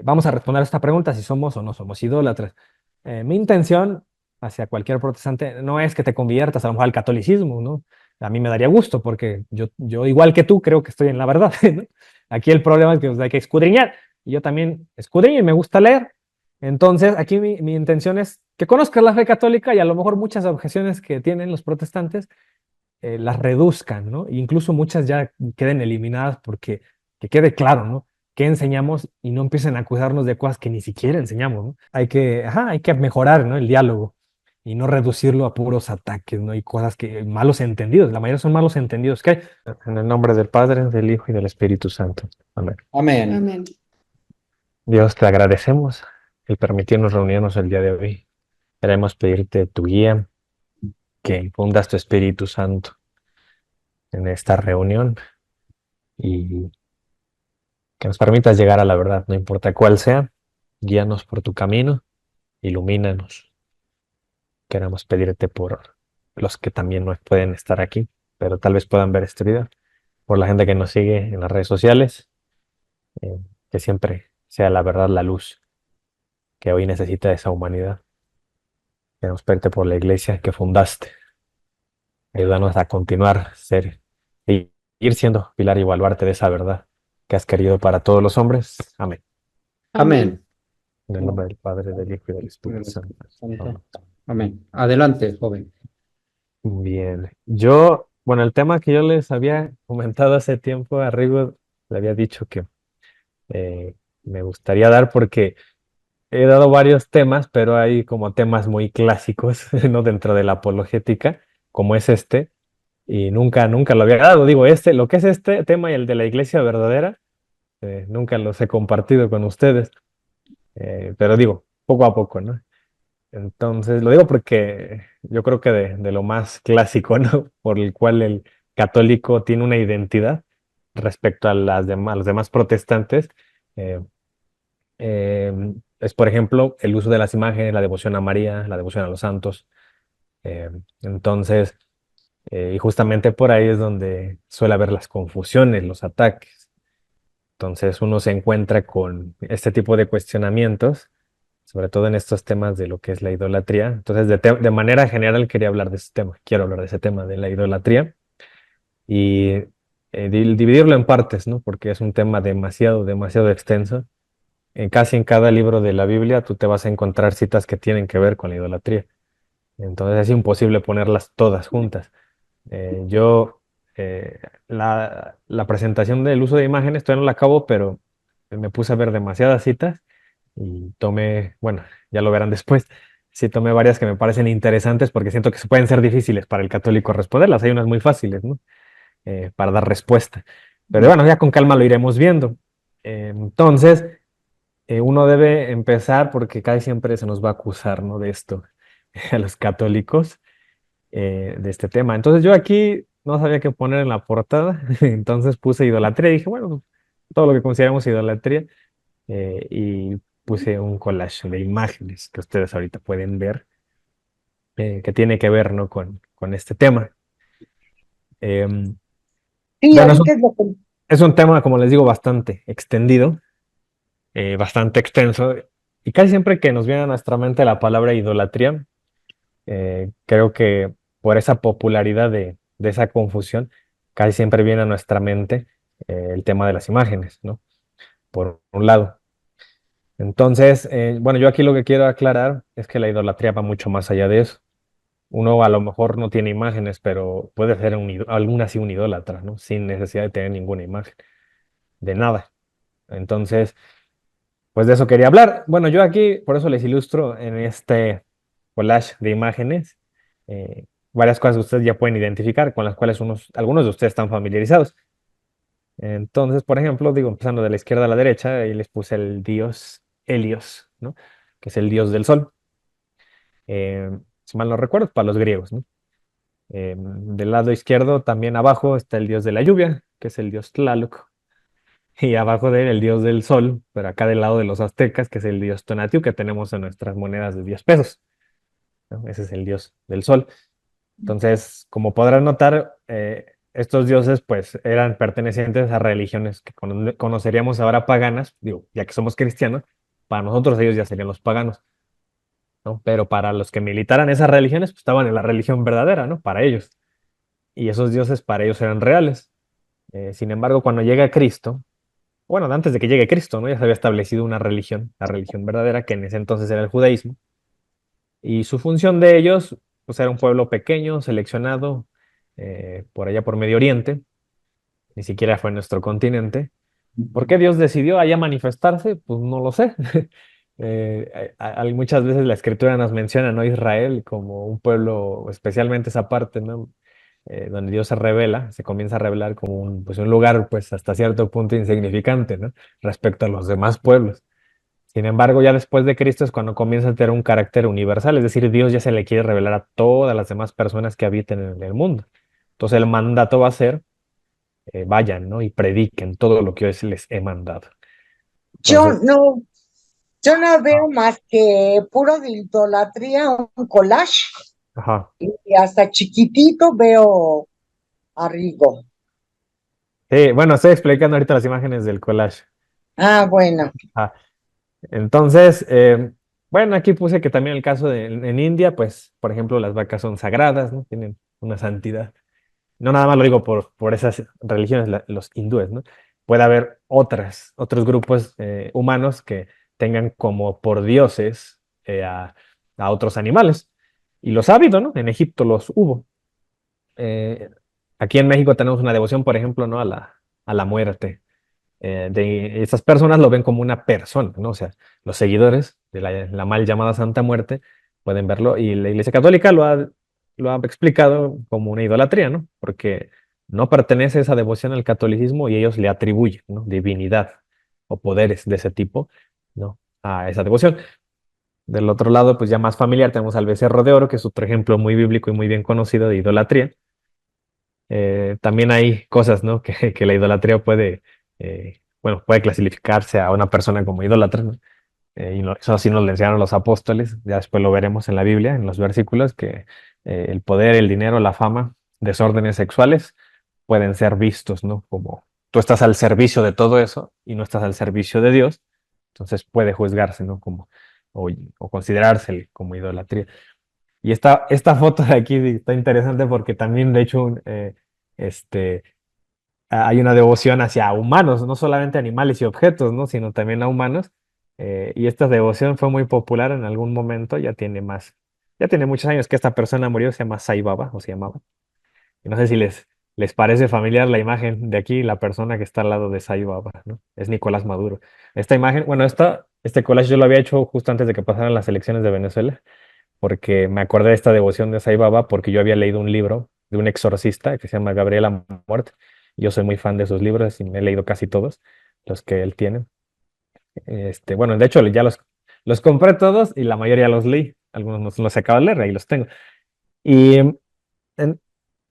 Vamos a responder a esta pregunta si somos o no somos idólatras. Mi intención hacia cualquier protestante no es que te conviertas a lo mejor al catolicismo, ¿no? A mí me daría gusto porque yo igual que tú, creo que estoy en la verdad, ¿no? Aquí el problema es que pues, hay que escudriñar. Y yo también escudriño y me gusta leer. Entonces, aquí mi intención es que conozcas la fe católica y a lo mejor muchas objeciones que tienen los protestantes las reduzcan, ¿no? E incluso muchas ya queden eliminadas porque que quede claro, ¿no? ¿Qué enseñamos y no empiecen a acusarnos de cosas que ni siquiera enseñamos, ¿no? Hay que mejorar, ¿no? El diálogo y no reducirlo a puros ataques, ¿no? Y cosas que, malos entendidos, la mayoría son malos entendidos que hay. En el nombre del Padre, del Hijo y del Espíritu Santo. Amén. Amén. Amén. Dios, te agradecemos el permitirnos reunirnos el día de hoy. Queremos pedirte tu guía, que infundas tu Espíritu Santo en esta reunión y que nos permitas llegar a la verdad, no importa cuál sea. Guíanos por tu camino, ilumínanos. Queremos pedirte por los que también no pueden estar aquí, pero tal vez puedan ver este video, por la gente que nos sigue en las redes sociales, eh, que siempre sea la verdad la luz que hoy necesita esa humanidad. Queremos pedirte por la iglesia que fundaste. Ayúdanos a continuar, y ir siendo pilar y baluarte de esa verdad que has querido para todos los hombres. Amén. Amén. Amén. En el nombre del Padre, del Hijo y del Espíritu Santo. Amén. Santo. Amén. Adelante, joven. Bien, bueno, el tema que yo les había comentado hace tiempo a Rigo, le había dicho que eh, me gustaría dar porque he dado varios temas, pero hay como temas muy clásicos, ¿no? Dentro de la apologética, como es este, y nunca lo había dado. Digo, lo que es este tema y el de la iglesia verdadera, nunca los he compartido con ustedes, pero digo, poco a poco, ¿no? Entonces, lo digo porque yo creo que de lo más clásico, ¿no? Por el cual el católico tiene una identidad respecto a los demás protestantes, eh, eh, es, por ejemplo, el uso de las imágenes, la devoción a María, la devoción a los santos. eh, entonces, y justamente por ahí es donde suele haber las confusiones, los ataques. Entonces, uno se encuentra con este tipo de cuestionamientos sobre todo en estos temas de lo que es la idolatría. Entonces, de manera general quería hablar de ese tema, quiero hablar de ese tema de la idolatría y dividirlo en partes, ¿no? Porque es un tema demasiado extenso. Casi en cada libro de la Biblia tú te vas a encontrar citas que tienen que ver con la idolatría. Entonces es imposible ponerlas todas juntas. Yo, la presentación del uso de imágenes todavía no la acabo, pero me puse a ver demasiadas citas y tomé, bueno, ya lo verán después, sí tomé varias que me parecen interesantes porque siento que se pueden ser difíciles para el católico responderlas. Hay unas muy fáciles, ¿no? Para dar respuesta. Pero bueno, ya con calma lo iremos viendo. Entonces, uno debe empezar porque casi siempre se nos va a acusar, ¿no? De esto a los católicos, de este tema. Entonces yo aquí no sabía qué poner en la portada, entonces puse idolatría y dije, bueno, todo lo que consideramos idolatría, y puse un collage de imágenes que ustedes ahorita pueden ver, que tiene que ver, ¿no? con este tema. Em, Sí, bueno, ahorita es lo que... es un tema, como les digo, bastante extendido, bastante extenso, y casi siempre que nos viene a nuestra mente la palabra idolatría, creo que por esa popularidad de esa confusión, casi siempre viene a nuestra mente el tema de las imágenes, ¿no? Por un lado. Entonces, bueno, yo aquí lo que quiero aclarar es que la idolatría va mucho más allá de eso. Uno a lo mejor no tiene imágenes, pero puede ser aún así un idólatra, ¿no? Sin necesidad de tener ninguna imagen, de nada. Entonces, pues de eso quería hablar. Bueno, yo aquí, por eso les ilustro en este collage de imágenes, varias cosas que ustedes ya pueden identificar, con las cuales algunos de ustedes están familiarizados. Entonces, por ejemplo, digo, empezando de la izquierda a la derecha, ahí les puse el dios Helios, ¿no? Que es el dios del sol. Si mal no recuerdo, para los griegos, ¿no? Del lado izquierdo, también abajo, está el dios de la lluvia, que es el dios Tlaloc. Y abajo de él, el dios del sol, pero acá del lado de los aztecas, que es el dios Tonatiuh, que tenemos en nuestras monedas de 10 pesos, ¿no? Ese es el dios del sol. Entonces, como podrán notar, estos dioses pues eran pertenecientes a religiones que conoceríamos ahora paganas, digo, ya que somos cristianos, para nosotros ellos ya serían los paganos, ¿no? Pero para los que militaran esas religiones, pues estaban en la religión verdadera, ¿no? Para ellos. Y esos dioses para ellos eran reales. Sin embargo, cuando llega Cristo, bueno, antes de que llegue Cristo, ¿no? Ya se había establecido una religión, la religión verdadera, que en ese entonces era el judaísmo. Y su función de ellos, pues era un pueblo pequeño, seleccionado por allá por Medio Oriente, ni siquiera fue en nuestro continente. ¿Por qué Dios decidió allá manifestarse? Pues no lo sé. Muchas veces la escritura nos menciona, ¿no? Israel como un pueblo, especialmente esa parte, ¿no? Donde Dios se revela, se comienza a revelar como pues un lugar, pues hasta cierto punto insignificante, ¿no? Respecto a los demás pueblos. Sin embargo, ya después de Cristo es cuando comienza a tener un carácter universal, es decir, Dios ya se le quiere revelar a todas las demás personas que habiten en el mundo. Entonces el mandato va a ser, vayan, ¿no? Y prediquen todo lo que yo les he mandado. Yo Entonces, no, yo no veo más que puro de idolatría, un collage, ajá. y hasta chiquitito veo a Rigo. Sí, bueno, estoy explicando ahorita las imágenes del collage. Ah, bueno. Ah, entonces, bueno, aquí puse que también el caso en India, pues, por ejemplo, las vacas son sagradas, ¿no? Tienen una santidad. No nada más lo digo por esas religiones, los hindúes, ¿no? Puede haber otros grupos humanos que tengan como por dioses a otros animales. Y los ha habido, ¿no? En Egipto los hubo. Eh, Aquí en México tenemos una devoción, por ejemplo, ¿no? A la muerte. De esas personas lo ven como una persona, ¿no? O sea, los seguidores de la mal llamada Santa Muerte pueden verlo y la Iglesia Católica lo ha explicado como una idolatría, ¿no? Porque no pertenece esa devoción al catolicismo y ellos le atribuyen, ¿no? Divinidad o poderes de ese tipo, ¿no? A esa devoción. Del otro lado, pues ya más familiar, tenemos al Becerro de Oro, que es otro ejemplo muy bíblico y muy bien conocido de idolatría. También hay cosas, ¿no? Que la idolatría puede, bueno, puede clasificarse a una persona como idólatra, ¿no? Eso así nos lo enseñaron los apóstoles, ya después lo veremos en la Biblia, en los versículos, que el poder, el dinero, la fama, desórdenes sexuales pueden ser vistos, ¿no? Como tú estás al servicio de todo eso y no estás al servicio de Dios, entonces puede juzgarse, ¿no? Como, o considerarse como idolatría. Y esta foto de aquí está interesante porque también, de hecho, este, hay una devoción hacia humanos, no solamente animales y objetos, ¿no? Sino también a humanos. Y esta devoción fue muy popular en algún momento, ya tiene muchos años que esta persona murió, se llama Sai Baba, o se llamaba. Y no sé si les parece familiar la imagen de aquí, la persona que está al lado de Sai Baba, ¿no? Es Nicolás Maduro. Esta imagen, bueno, este collage yo lo había hecho justo antes de que pasaran las elecciones de Venezuela porque me acordé de esta devoción de Sai Baba porque yo había leído un libro de un exorcista que se llama Gabriel Amort. Yo soy muy fan de sus libros y me he leído casi todos los que él tiene. Bueno, de hecho ya los compré todos y la mayoría los leí. Algunos no los acabo de leer, ahí los tengo. Y en,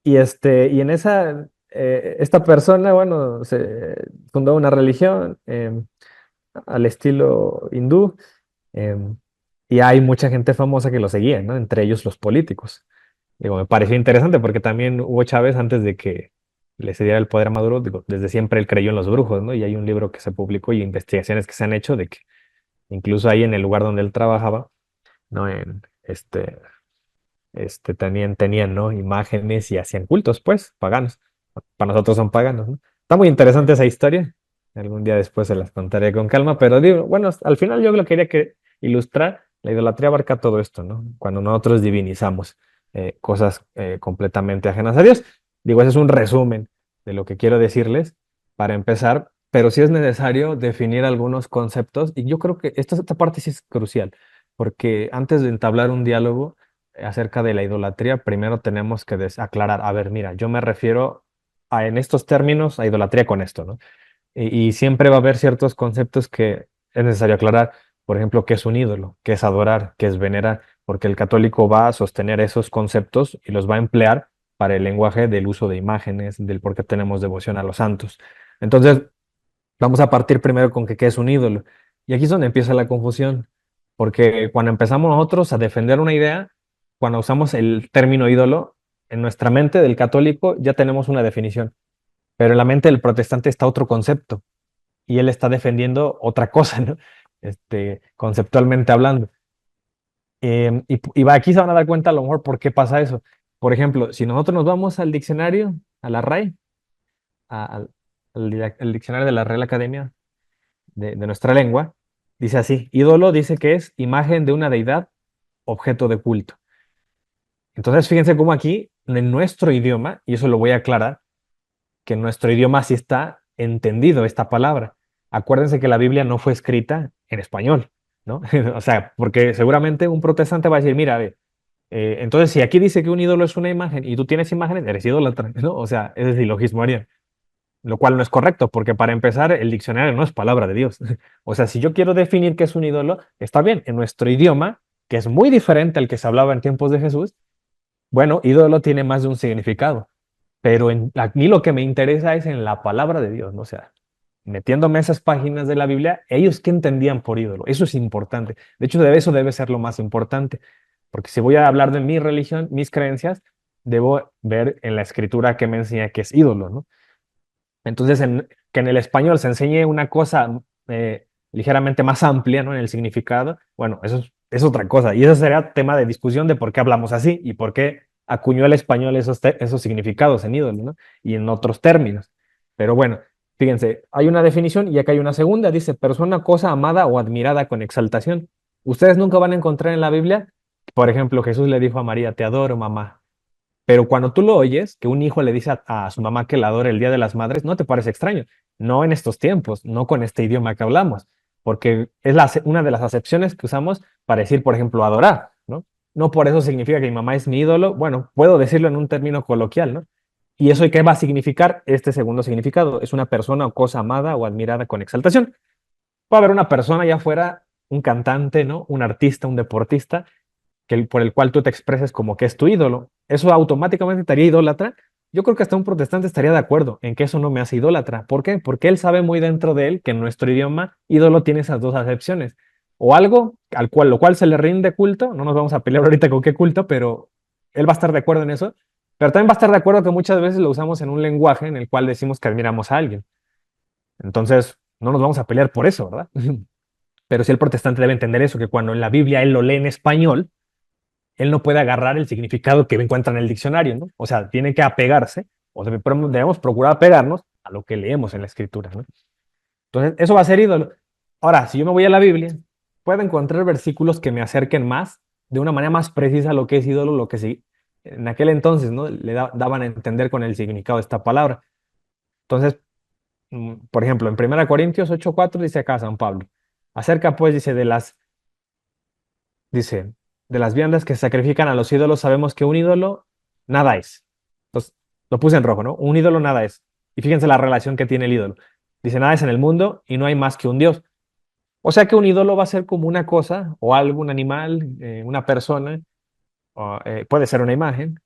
y en esta persona, bueno, se fundó una religión al estilo hindú. em, y hay mucha gente famosa que lo seguía, ¿no? Entre ellos los políticos. Digo, me pareció interesante porque también Hugo Chávez, antes de que le cediera el poder a Maduro, digo, desde siempre él creyó en los brujos, ¿no? Y hay un libro que se publicó y investigaciones que se han hecho de que incluso ahí en el lugar donde él trabajaba, ¿no? Tenían, ¿no? Imágenes y hacían cultos, pues, paganos. Para nosotros son paganos, ¿no? Está muy interesante esa historia. Algún día después se las contaré con calma, pero digo, bueno, al final yo lo quería ilustrar. La idolatría abarca todo esto, ¿no? Cuando nosotros divinizamos cosas completamente ajenas a Dios. Digo, ese es un resumen de lo que quiero decirles para empezar, pero sí es necesario definir algunos conceptos y yo creo que esta parte sí es crucial, porque antes de entablar un diálogo, acerca de la idolatría, primero tenemos que aclarar, a ver, mira, yo me refiero en estos términos a idolatría con esto, ¿no? Y siempre va a haber ciertos conceptos que es necesario aclarar, por ejemplo, qué es un ídolo, qué es adorar, qué es venerar, porque el católico va a sostener esos conceptos y los va a emplear para el lenguaje del uso de imágenes, del por qué tenemos devoción a los santos. Entonces, vamos a partir primero con que qué es un ídolo. Y aquí es donde empieza la confusión, porque cuando empezamos nosotros a defender una idea, cuando usamos el término ídolo, en nuestra mente del católico ya tenemos una definición, pero en la mente del protestante está otro concepto y él está defendiendo otra cosa, ¿no? Conceptualmente hablando. Aquí se van a dar cuenta a lo mejor por qué pasa eso. Por ejemplo, si nosotros nos vamos al diccionario, a la RAE, al diccionario de la Real Academia de nuestra lengua, dice así: ídolo dice que es imagen de una deidad, objeto de culto. Entonces, fíjense cómo aquí, en nuestro idioma, y eso lo voy a aclarar, que en nuestro idioma sí está entendido esta palabra. Acuérdense que la Biblia no fue escrita en español, ¿no? O sea, porque seguramente un protestante va a decir, mira, entonces si aquí dice que un ídolo es una imagen y tú tienes imágenes, eres idólatra, ¿no? O sea, ese es silogismo ariano, lo cual no es correcto, porque para empezar, el diccionario no es palabra de Dios. O sea, si yo quiero definir qué es un ídolo, está bien, en nuestro idioma, que es muy diferente al que se hablaba en tiempos de Jesús, bueno, ídolo tiene más de un significado, pero a mí lo que me interesa es en la palabra de Dios, ¿no? O sea, metiéndome a esas páginas de la Biblia, ellos qué entendían por ídolo, eso es importante. De hecho, eso debe ser lo más importante, porque si voy a hablar de mi religión, mis creencias, debo ver en la escritura que me enseña que es ídolo, ¿no? Entonces, que en el español se enseñe una cosa ligeramente más amplia, ¿no? En el significado, bueno, eso es otra cosa. Y eso sería tema de discusión de por qué hablamos así y por qué acuñó el español esos significados en ídolo, ¿no? Y en otros términos. Pero bueno, fíjense, hay una definición y acá hay una segunda. Dice, persona, cosa amada o admirada con exaltación. Ustedes nunca van a encontrar en la Biblia, por ejemplo, Jesús le dijo a María, te adoro, mamá. Pero cuando tú lo oyes, que un hijo le dice a su mamá que la adore el Día de las Madres, no te parece extraño. No en estos tiempos, no con este idioma que hablamos, porque es una de las acepciones que usamos para decir, por ejemplo, adorar, ¿no? No por eso significa que mi mamá es mi ídolo. Bueno, puedo decirlo en un término coloquial, ¿no? ¿Y eso qué va a significar? Este segundo significado es una persona o cosa amada o admirada con exaltación. Puede haber una persona allá afuera, un cantante, ¿no? Un artista, un deportista, por el cual tú te expreses como que es tu ídolo, ¿eso automáticamente te haría idólatra? Yo creo que hasta un protestante estaría de acuerdo en que eso no me hace idólatra. ¿Por qué? Porque él sabe muy dentro de él que en nuestro idioma ídolo tiene esas dos acepciones. O algo lo cual se le rinde culto, no nos vamos a pelear ahorita con qué culto, pero él va a estar de acuerdo en eso. Pero también va a estar de acuerdo que muchas veces lo usamos en un lenguaje en el cual decimos que admiramos a alguien. Entonces, no nos vamos a pelear por eso, ¿verdad? Pero sí el protestante debe entender eso, que cuando en la Biblia él lo lee en español, él no puede agarrar el significado que encuentra en el diccionario, ¿no? O sea, tiene que apegarse, o debemos procurar apegarnos a lo que leemos en la escritura, ¿no? Entonces, eso va a ser ídolo. Ahora, si yo me voy a la Biblia, puedo encontrar versículos que me acerquen más, de una manera más precisa a lo que es ídolo, lo que sí, en aquel entonces, ¿no? Daban a entender con el significado de esta palabra. Entonces, por ejemplo, en 1 Corintios 8:4 dice acá San Pablo, acerca pues, dice, de las viandas que se sacrifican a los ídolos, sabemos que un ídolo nada es. Entonces, lo puse en rojo, ¿no? Un ídolo nada es. Y fíjense la relación que tiene el ídolo. Dice, nada es en el mundo y no hay más que un Dios. O sea que un ídolo va a ser como una cosa o algo, un animal, una persona, puede ser una imagen.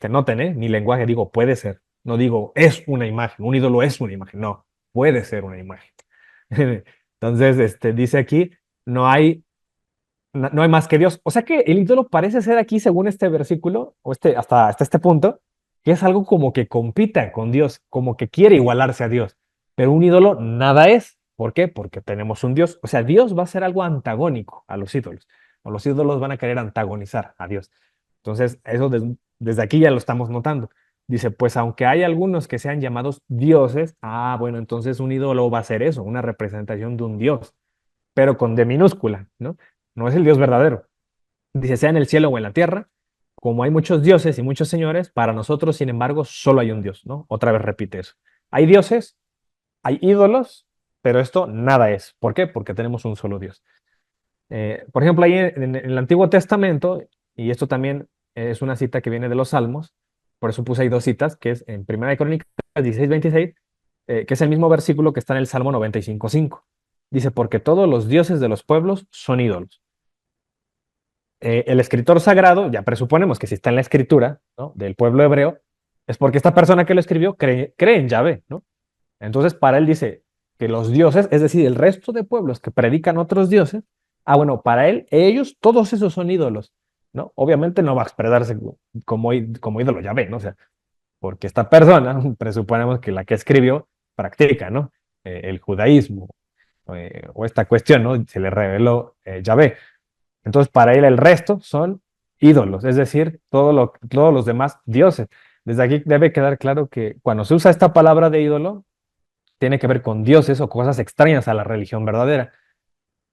Noten, mi lenguaje digo puede ser. No digo es una imagen, un ídolo es una imagen. No, puede ser una imagen. Entonces, dice aquí, no hay no hay más que Dios. O sea que el ídolo parece ser aquí, según este versículo, o hasta este punto, que es algo como que compita con Dios, como que quiere igualarse a Dios. Pero un ídolo nada es. ¿Por qué? Porque tenemos un Dios. O sea, Dios va a ser algo antagónico a los ídolos. O los ídolos van a querer antagonizar a Dios. Entonces, eso desde aquí ya lo estamos notando. Dice, pues aunque hay algunos que sean llamados dioses, bueno, entonces un ídolo va a ser eso, una representación de un Dios, pero con D minúscula, ¿no? No es el Dios verdadero. Dice, sea en el cielo o en la tierra, como hay muchos dioses y muchos señores, para nosotros, sin embargo, solo hay un Dios, ¿no? Otra vez repite eso. Hay dioses, hay ídolos, pero esto nada es. ¿Por qué? Porque tenemos un solo Dios. Por ejemplo, ahí en el Antiguo Testamento, y esto también es una cita que viene de los Salmos, por eso puse ahí dos citas, que es en 1 Crónicas 16:26, que es el mismo versículo que está en el Salmo 95:5. Dice, porque todos los dioses de los pueblos son ídolos. El escritor sagrado, ya presuponemos que si está en la escritura, ¿no?, del pueblo hebreo, es porque esta persona que lo escribió cree en Yahvé, ¿no? Entonces, para él dice que los dioses, es decir, el resto de pueblos que predican otros dioses, bueno, para él, ellos, todos esos son ídolos. ¿no? Obviamente no va a expresarse como ídolo Yahvé, ¿no? O sea, porque esta persona, presuponemos que la que escribió, practica, ¿no? El judaísmo, o esta cuestión, ¿no? Se le reveló Yahvé. Entonces, para él el resto son ídolos, es decir, todos los demás dioses. Desde aquí debe quedar claro que cuando se usa esta palabra de ídolo, tiene que ver con dioses o cosas extrañas a la religión verdadera.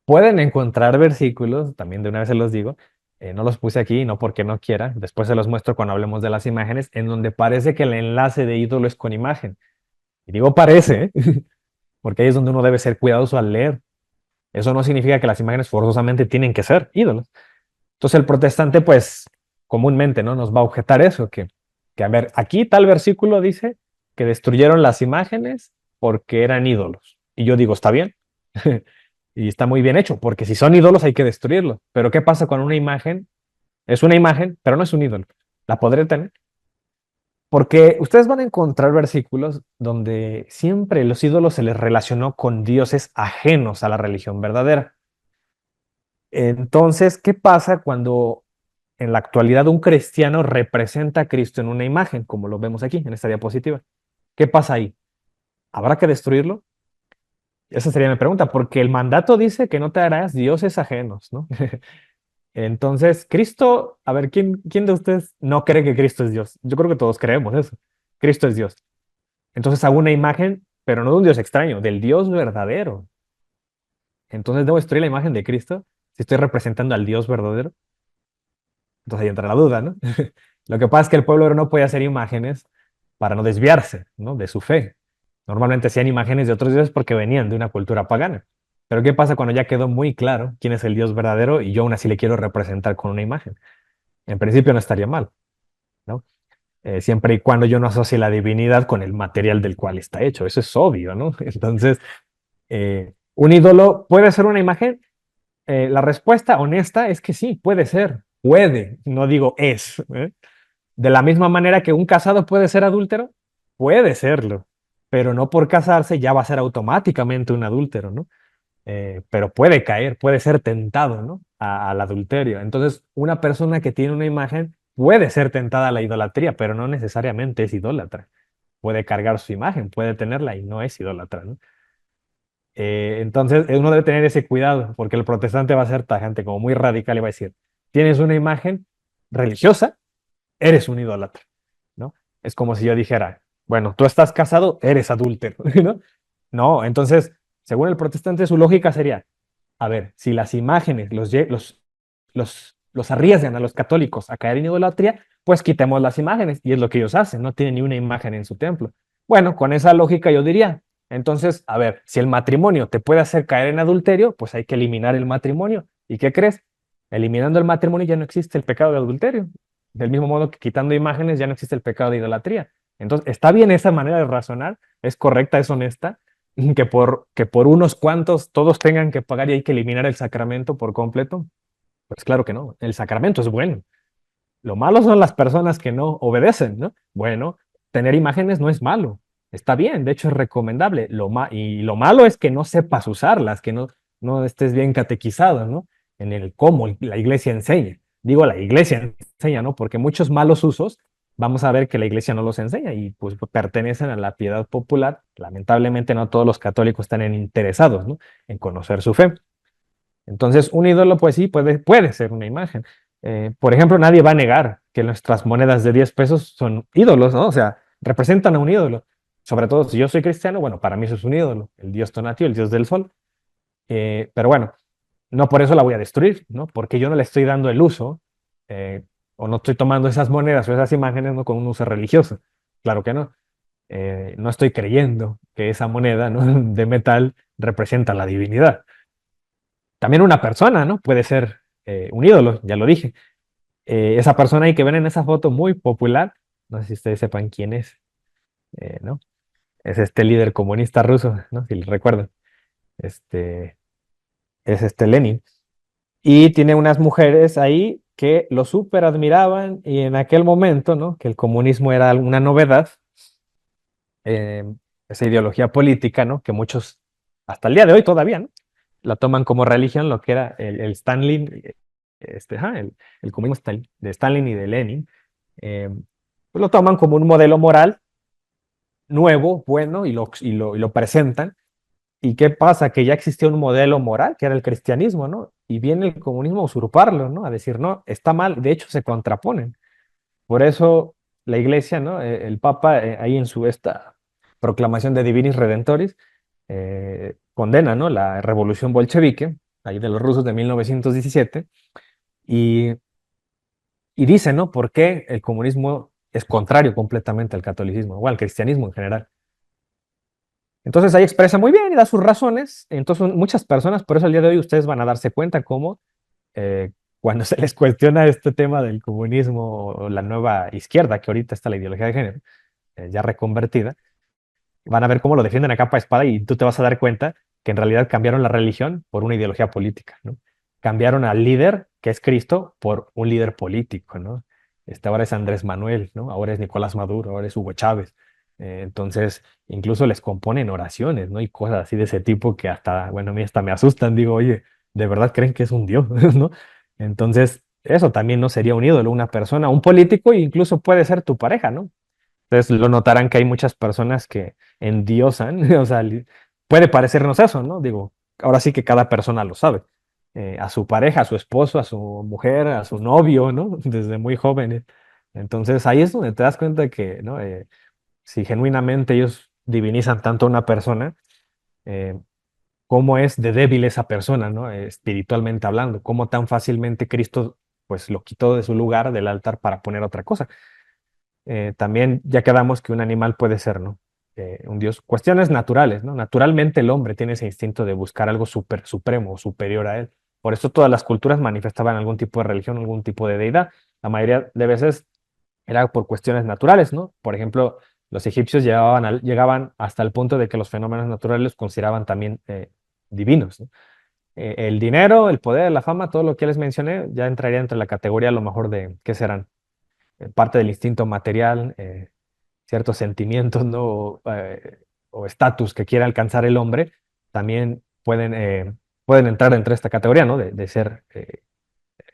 Pueden encontrar versículos, también de una vez se los digo, no los puse aquí, no porque no quiera, después se los muestro cuando hablemos de las imágenes, en donde parece que el enlace de ídolo es con imagen. Y digo parece, porque ahí es donde uno debe ser cuidadoso al leer. Eso no significa que las imágenes forzosamente tienen que ser ídolos. Entonces el protestante, pues, comúnmente, ¿no? Nos va a objetar eso, que a ver, aquí tal versículo dice que destruyeron las imágenes porque eran ídolos. Y yo digo, está bien. Y está muy bien hecho, porque si son ídolos hay que destruirlos. Pero ¿qué pasa con una imagen? Es una imagen, pero no es un ídolo. ¿La podré tener? Porque ustedes van a encontrar versículos donde siempre los ídolos se les relacionó con dioses ajenos a la religión verdadera. Entonces, ¿qué pasa cuando en la actualidad un cristiano representa a Cristo en una imagen, como lo vemos aquí en esta diapositiva? ¿Qué pasa ahí? ¿Habrá que destruirlo? Esa sería mi pregunta, porque el mandato dice que no te harás dioses ajenos, ¿no? Entonces, Cristo, a ver, ¿quién de ustedes no cree que Cristo es Dios? Yo creo que todos creemos eso. Cristo es Dios. Entonces hago una imagen, pero no de un Dios extraño, del Dios verdadero. Entonces, ¿debo destruir la imagen de Cristo si estoy representando al Dios verdadero? Entonces ahí entra la duda, ¿no? Lo que pasa es que el pueblo no puede hacer imágenes para no desviarse, ¿no? De su fe. Normalmente hacían imágenes de otros dioses porque venían de una cultura pagana. Pero ¿qué pasa cuando ya quedó muy claro quién es el Dios verdadero y yo aún así le quiero representar con una imagen? En principio no estaría mal, ¿no? Siempre y cuando yo no asocie la divinidad con el material del cual está hecho. Eso es obvio, ¿no? Entonces, un ídolo puede ser una imagen. La respuesta honesta es que sí, puede ser. Puede, no digo es. De la misma manera que un casado puede ser adúltero, puede serlo, pero no por casarse ya va a ser automáticamente un adúltero, ¿no? Pero puede caer, puede ser tentado, ¿no? Al adulterio. Entonces, una persona que tiene una imagen puede ser tentada a la idolatría, pero no necesariamente es idólatra. Puede cargar su imagen, puede tenerla y no es idólatra, ¿no? Entonces, uno debe tener ese cuidado, porque el protestante va a ser tajante, como muy radical, y va a decir, tienes una imagen religiosa, eres un idólatra, ¿no? Es como si yo dijera, bueno, tú estás casado, eres adúltero, ¿no? No, entonces, según el protestante, su lógica sería, a ver, si las imágenes los arriesgan a los católicos a caer en idolatría, pues quitemos las imágenes, y es lo que ellos hacen, no tienen ni una imagen en su templo. Bueno, con esa lógica yo diría, entonces, a ver, si el matrimonio te puede hacer caer en adulterio, pues hay que eliminar el matrimonio. ¿Y qué crees? Eliminando el matrimonio ya no existe el pecado de adulterio. Del mismo modo que quitando imágenes ya no existe el pecado de idolatría. Entonces, está bien esa manera de razonar, es correcta, es honesta, que por unos cuantos todos tengan que pagar y hay que eliminar el sacramento por completo. Pues claro que no, el sacramento es bueno. Lo malo son las personas que no obedecen, ¿no? Bueno, tener imágenes no es malo, está bien, de hecho es recomendable. Y lo malo es que no sepas usarlas, que no estés bien catequizado, ¿no? En el cómo la iglesia enseña. Digo, la iglesia enseña, ¿no? Porque muchos malos usos, vamos a ver que la iglesia no los enseña y pues pertenecen a la piedad popular. Lamentablemente no todos los católicos están interesados, ¿no? En conocer su fe. Entonces, un ídolo, pues sí, puede ser una imagen. Por ejemplo, nadie va a negar que nuestras monedas de 10 pesos son ídolos, ¿no? O sea, representan a un ídolo. Sobre todo si yo soy cristiano, bueno, para mí eso es un ídolo, el dios Tonatiuh, el dios del sol. Pero bueno, no por eso la voy a destruir, ¿no? Porque yo no le estoy dando el uso, eh, o no estoy tomando esas monedas o esas imágenes, ¿no? Con un uso religioso. Claro que no. No estoy creyendo que esa moneda, ¿no? De metal representa la divinidad. También una persona, ¿no? Puede ser un ídolo, ya lo dije. Esa persona ahí que ven en esa foto muy popular, no sé si ustedes sepan quién es, ¿no? Es este líder comunista ruso, ¿no? Si les recuerdan. Este, es este Lenin. Y tiene unas mujeres ahí que lo súper admiraban y en aquel momento, ¿no? Que el comunismo era una novedad, eh, esa ideología política, ¿no? Que muchos, hasta el día de hoy todavía, ¿no? La toman como religión, lo que era el Stalin, el comunismo de Stalin y de Lenin, pues lo toman como un modelo moral nuevo, bueno, y lo presentan. ¿Y qué pasa? Que ya existía un modelo moral, que era el cristianismo, ¿no? Y viene el comunismo a usurparlo, ¿no? A decir, no, está mal, de hecho se contraponen. Por eso la iglesia, ¿no? El Papa, ahí en su esta proclamación de Divinis Redentoris, condena, ¿no? La revolución bolchevique, ahí de los rusos de 1917, y, y dice, ¿no? ¿Por qué el comunismo es contrario completamente al catolicismo o al cristianismo en general? Entonces ahí expresa muy bien y da sus razones. Entonces muchas personas, por eso el día de hoy ustedes van a darse cuenta cómo eh, cuando se les cuestiona este tema del comunismo o la nueva izquierda, que ahorita está la ideología de género, ya reconvertida, van a ver cómo lo defienden a capa de espada y tú te vas a dar cuenta que en realidad cambiaron la religión por una ideología política, ¿no? Cambiaron al líder, que es Cristo, por un líder político, ¿no? Ahora es Andrés Manuel, ¿no? Ahora es Nicolás Maduro, ahora es Hugo Chávez. Entonces, incluso les componen oraciones, ¿no? Y cosas así de ese tipo que hasta, bueno, a mí hasta me asustan. Digo, oye, ¿de verdad creen que es un dios, ¿no? Entonces, eso también no sería un ídolo, una persona, un político, e incluso puede ser tu pareja, ¿no? Entonces lo notarán que hay muchas personas que endiosan, o sea, puede parecernos eso, ¿no? Digo, ahora sí que cada persona lo sabe. A su pareja, a su esposo, a su mujer, a su novio, ¿no? Desde muy jóvenes. Entonces ahí es donde te das cuenta que, ¿no? Si genuinamente ellos divinizan tanto a una persona, eh, cómo es de débil esa persona, ¿no? Espiritualmente hablando, cómo tan fácilmente Cristo, pues, lo quitó de su lugar, del altar, para poner otra cosa. También ya quedamos que un animal puede ser, ¿no? Un dios. Cuestiones naturales, ¿no? Naturalmente el hombre tiene ese instinto de buscar algo supremo o superior a él. Por eso todas las culturas manifestaban algún tipo de religión, algún tipo de deidad. La mayoría de veces era por cuestiones naturales, ¿no? Por ejemplo, los egipcios llegaban hasta el punto de que los fenómenos naturales los consideraban también divinos, ¿no? El dinero, el poder, la fama, todo lo que les mencioné, ya entraría entre la categoría a lo mejor de, ¿qué serán? Parte del instinto material, ciertos sentimientos, ¿no? O estatus que quiere alcanzar el hombre, también pueden entrar dentro de esta categoría, ¿no? De ser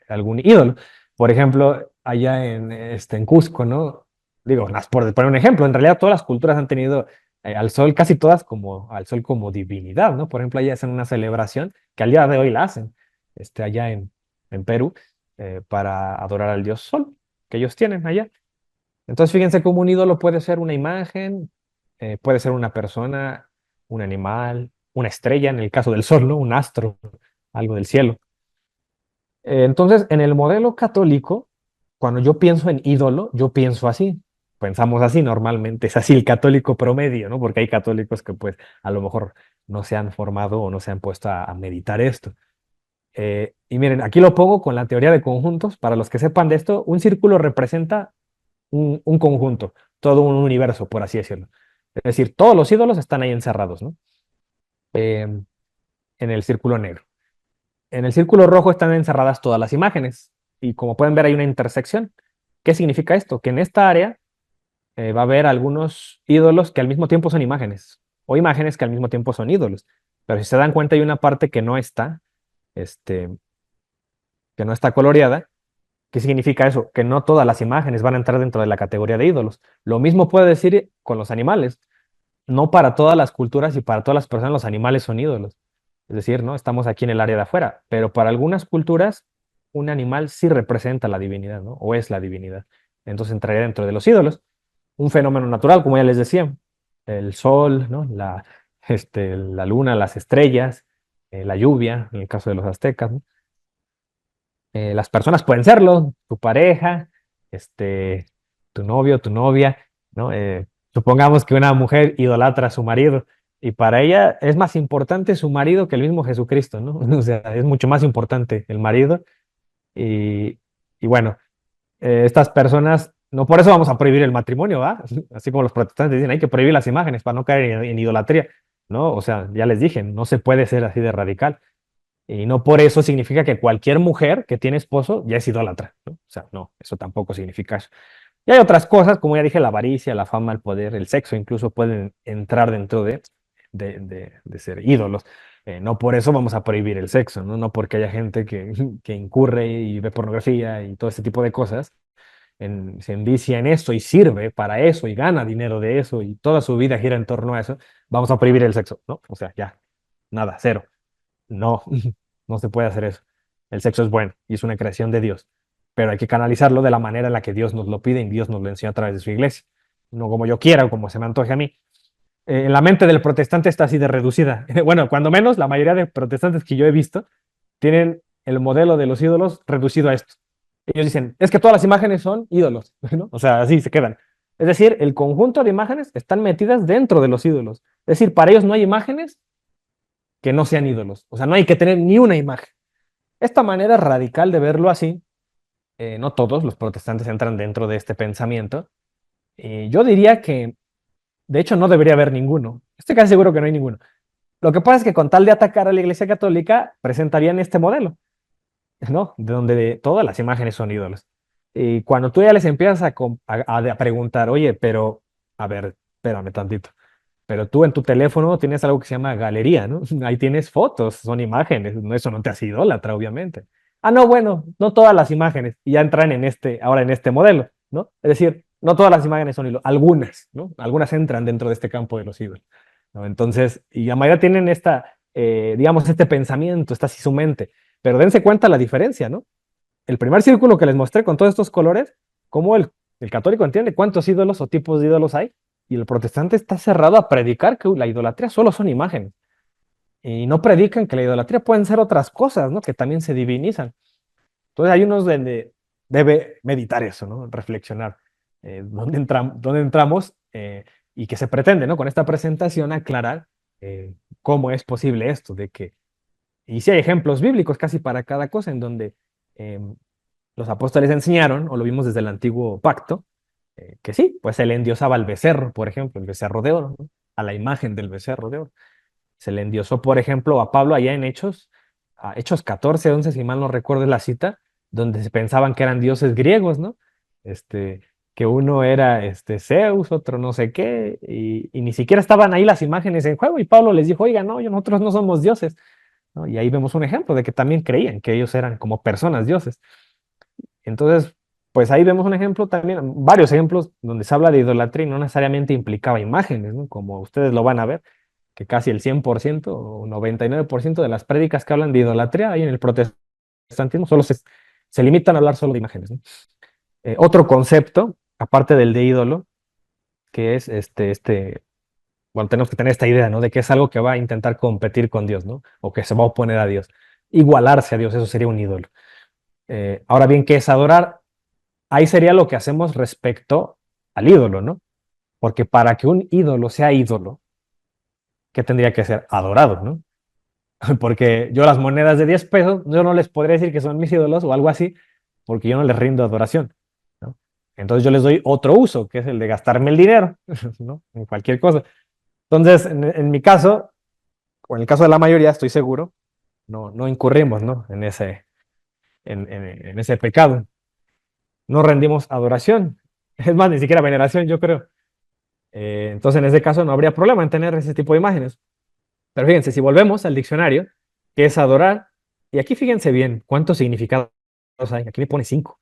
algún ídolo. Por ejemplo, allá en Cusco, ¿no? Digo, por poner un ejemplo, en realidad todas las culturas han tenido al sol, casi todas, como al sol como divinidad, ¿no? Por ejemplo, allá hacen una celebración que al día de hoy la hacen, allá en Perú, para adorar al dios sol que ellos tienen allá. Entonces, fíjense cómo un ídolo puede ser una imagen, puede ser una persona, un animal, una estrella, en el caso del sol, ¿no? Un astro, algo del cielo. Entonces, en el modelo católico, cuando yo pienso en ídolo, yo pienso así. Pensamos así normalmente, es así el católico promedio, ¿no? Porque hay católicos que pues a lo mejor no se han formado o no se han puesto a meditar esto. Y miren, aquí lo pongo con la teoría de conjuntos. Para los que sepan de esto, un círculo representa un conjunto, todo un universo, por así decirlo. Es decir, todos los ídolos están ahí encerrados, ¿no? En el círculo negro. En el círculo rojo están encerradas todas las imágenes. Y como pueden ver, hay una intersección. ¿Qué significa esto? Que en esta área va a haber algunos ídolos que al mismo tiempo son imágenes, o imágenes que al mismo tiempo son ídolos. Pero si se dan cuenta, hay una parte este, que no está coloreada. ¿Qué significa eso? Que no todas las imágenes van a entrar dentro de la categoría de ídolos. Lo mismo puede decir con los animales. No para todas las culturas y para todas las personas los animales son ídolos. Es decir, ¿no? Estamos aquí en el área de afuera, pero para algunas culturas un animal sí representa la divinidad, ¿no? O es la divinidad. Entonces entraría dentro de los ídolos. Un fenómeno natural, como ya les decía, el sol, ¿no? La luna, las estrellas, la lluvia, en el caso de los aztecas, ¿no? Las personas pueden serlo, tu pareja, tu novio, tu novia, ¿no? Supongamos que una mujer idolatra a su marido y para ella es más importante su marido que el mismo Jesucristo, ¿no? O sea, es mucho más importante el marido y, y bueno, estas personas, no por eso vamos a prohibir el matrimonio, ¿va? Así como los protestantes dicen, hay que prohibir las imágenes para no caer en idolatría, ¿no? O sea, ya les dije, no se puede ser así de radical. Y no por eso significa que cualquier mujer que tiene esposo ya es idólatra, ¿no? O sea, no, eso tampoco significa eso. Y hay otras cosas, como ya dije, la avaricia, la fama, el poder, el sexo, incluso pueden entrar dentro de ser ídolos. No por eso vamos a prohibir el sexo, ¿no? No porque haya gente que incurre y ve pornografía y todo ese tipo de cosas, se envicia en eso y sirve para eso y gana dinero de eso y toda su vida gira en torno a eso, vamos a prohibir el sexo, ¿no? O sea, ya, nada, cero. No, no se puede hacer eso. El sexo es bueno y es una creación de Dios, pero hay que canalizarlo de la manera en la que Dios nos lo pide y Dios nos lo enseña a través de su iglesia, no como yo quiera o como se me antoje a mí. En la mente del protestante está así de reducida. Bueno, cuando menos, la mayoría de protestantes que yo he visto tienen el modelo de los ídolos reducido a esto. Ellos dicen, es que todas las imágenes son ídolos, ¿no? O sea, así se quedan. Es decir, el conjunto de imágenes están metidas dentro de los ídolos. Es decir, para ellos no hay imágenes que no sean ídolos. O sea, no hay que tener ni una imagen. Esta manera radical de verlo así, no todos los protestantes entran dentro de este pensamiento. Yo diría que, de hecho, no debería haber ninguno. Estoy casi seguro que no hay ninguno. Lo que pasa es que con tal de atacar a la Iglesia Católica, presentarían este modelo, ¿no? De donde todas las imágenes son ídolos. Y cuando tú ya les empiezas a preguntar, oye, pero, a ver, espérame tantito. Pero tú en tu teléfono tienes algo que se llama galería, ¿no? Ahí tienes fotos, son imágenes, eso no te hace idólatra, obviamente. Ah, no, bueno, no todas las imágenes, y ya entran ahora en este modelo, ¿no? Es decir, no todas las imágenes son ídolos, algunas, ¿no? Algunas entran dentro de este campo de los ídolos, ¿no? Entonces, y la mayoría tienen digamos, este pensamiento, está así su mente, pero dense cuenta la diferencia, ¿no? El primer círculo que les mostré con todos estos colores, cómo el católico entiende cuántos ídolos o tipos de ídolos hay, y el protestante está cerrado a predicar que la idolatría solo son imágenes. Y no predican que la idolatría pueden ser otras cosas, ¿no? Que también se divinizan. Entonces hay unos donde debe meditar eso, ¿no? Reflexionar dónde entramos y qué se pretende, ¿no? Con esta presentación aclarar cómo es posible esto, y si hay ejemplos bíblicos casi para cada cosa en donde em, los apóstoles enseñaron, o lo vimos desde el antiguo pacto, que sí, pues se le endiosaba al becerro, por ejemplo, el becerro de oro, ¿no? A la imagen del becerro de oro. Se le endiosó, por ejemplo, a Pablo allá en Hechos 14, 11, si mal no recuerdo la cita, donde se pensaban que eran dioses griegos, ¿no? Este, que uno era Zeus, otro no sé qué, y ni siquiera estaban ahí las imágenes en juego, y Pablo les dijo, oiga, no, nosotros no somos dioses, ¿no? Y ahí vemos un ejemplo de que también creían que ellos eran como personas dioses. Entonces, pues ahí vemos un ejemplo también, varios ejemplos donde se habla de idolatría y no necesariamente implicaba imágenes, ¿no? Como ustedes lo van a ver, que casi el 100% o 99% de las prédicas que hablan de idolatría ahí en el protestantismo se limitan a hablar solo de imágenes, ¿no? Otro concepto, aparte del de ídolo, que es bueno, tenemos que tener esta idea, ¿no? De que es algo que va a intentar competir con Dios, ¿no? O que se va a oponer a Dios. Igualarse a Dios, eso sería un ídolo. Ahora bien, ¿qué es adorar? Ahí sería lo que hacemos respecto al ídolo, ¿no? Porque para que un ídolo sea ídolo, ¿qué tendría que ser? Adorado, ¿no? Porque yo las monedas de 10 pesos, yo no les podría decir que son mis ídolos o algo así, porque yo no les rindo adoración, ¿no? Entonces yo les doy otro uso, que es el de gastarme el dinero, ¿no? En cualquier cosa. Entonces, en mi caso, o en el caso de la mayoría, estoy seguro, no incurrimos, ¿no? En ese pecado. No rendimos adoración. Es más, ni siquiera veneración, yo creo. Entonces, en ese caso no habría problema en tener ese tipo de imágenes. Pero fíjense, si volvemos al diccionario, que es adorar, y aquí fíjense bien cuántos significados hay. Aquí me pone 5.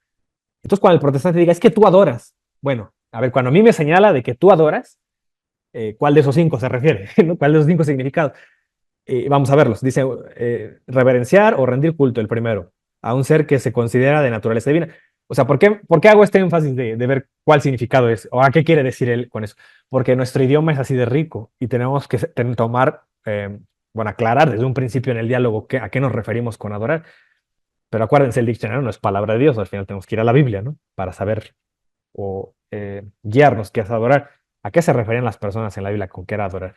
Entonces, cuando el protestante diga, es que tú adoras, bueno, a ver, cuando a mí me señala de que tú adoras, ¿cuál de esos 5 se refiere? ¿No? ¿Cuál de esos 5 significados? Vamos a verlos. Dice, reverenciar o rendir culto, el primero, a un ser que se considera de naturaleza divina. O sea, ¿por qué hago este énfasis de ver cuál significado es o a qué quiere decir él con eso? Porque nuestro idioma es así de rico y tenemos que tomar, bueno, aclarar desde un principio en el diálogo a qué nos referimos con adorar. Pero acuérdense, el diccionario no es palabra de Dios, al final tenemos que ir a la Biblia, ¿no? Para saber o guiarnos qué es adorar. ¿A qué se referían las personas en la Biblia con qué era adorar?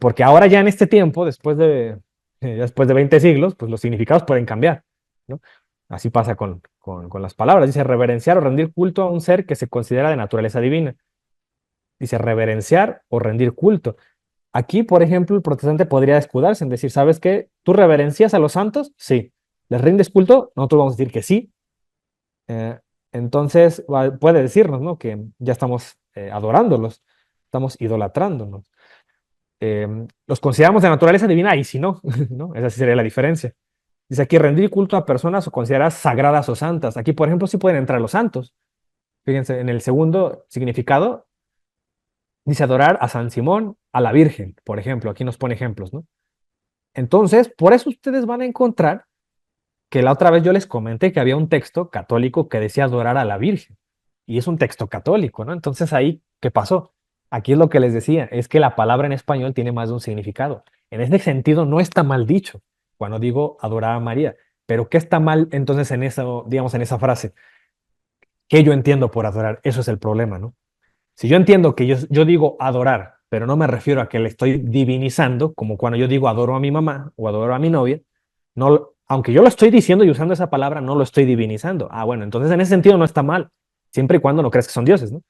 Porque ahora ya en este tiempo, después de 20 siglos, pues los significados pueden cambiar, ¿no? Así pasa con las palabras. Dice reverenciar o rendir culto a un ser que se considera de naturaleza divina. Dice reverenciar o rendir culto. Aquí, por ejemplo, el protestante podría escudarse en decir, ¿sabes qué? ¿Tú reverencias a los santos? Sí. ¿Les rindes culto? Nosotros vamos a decir que sí. Eh, entonces, puede decirnos, ¿no? Que ya estamos adorándolos, estamos idolatrándonos. los consideramos de naturaleza divina y si no, ¿no? Esa sí sería la diferencia. Dice aquí, rendir culto a personas o consideradas sagradas o santas. Aquí, por ejemplo, sí pueden entrar los santos. Fíjense, en el segundo significado, dice adorar a San Simón, a la Virgen, por ejemplo. Aquí nos pone ejemplos, ¿no? Entonces, por eso ustedes van a encontrar que la otra vez yo les comenté que había un texto católico que decía adorar a la Virgen. Y es un texto católico, ¿no? Entonces ahí, ¿qué pasó? Aquí es lo que les decía, es que la palabra en español tiene más de un significado. En ese sentido no está mal dicho cuando digo adorar a María, pero ¿qué está mal entonces en eso, digamos, en esa frase? ¿Qué yo entiendo por adorar? Eso es el problema, ¿no? Si yo entiendo que yo digo adorar, pero no me refiero a que le estoy divinizando, como cuando yo digo adoro a mi mamá o adoro a mi novia, no, aunque yo lo estoy diciendo y usando esa palabra, no lo estoy divinizando. Ah, bueno, entonces en ese sentido no está mal, siempre y cuando no creas que son dioses, ¿no?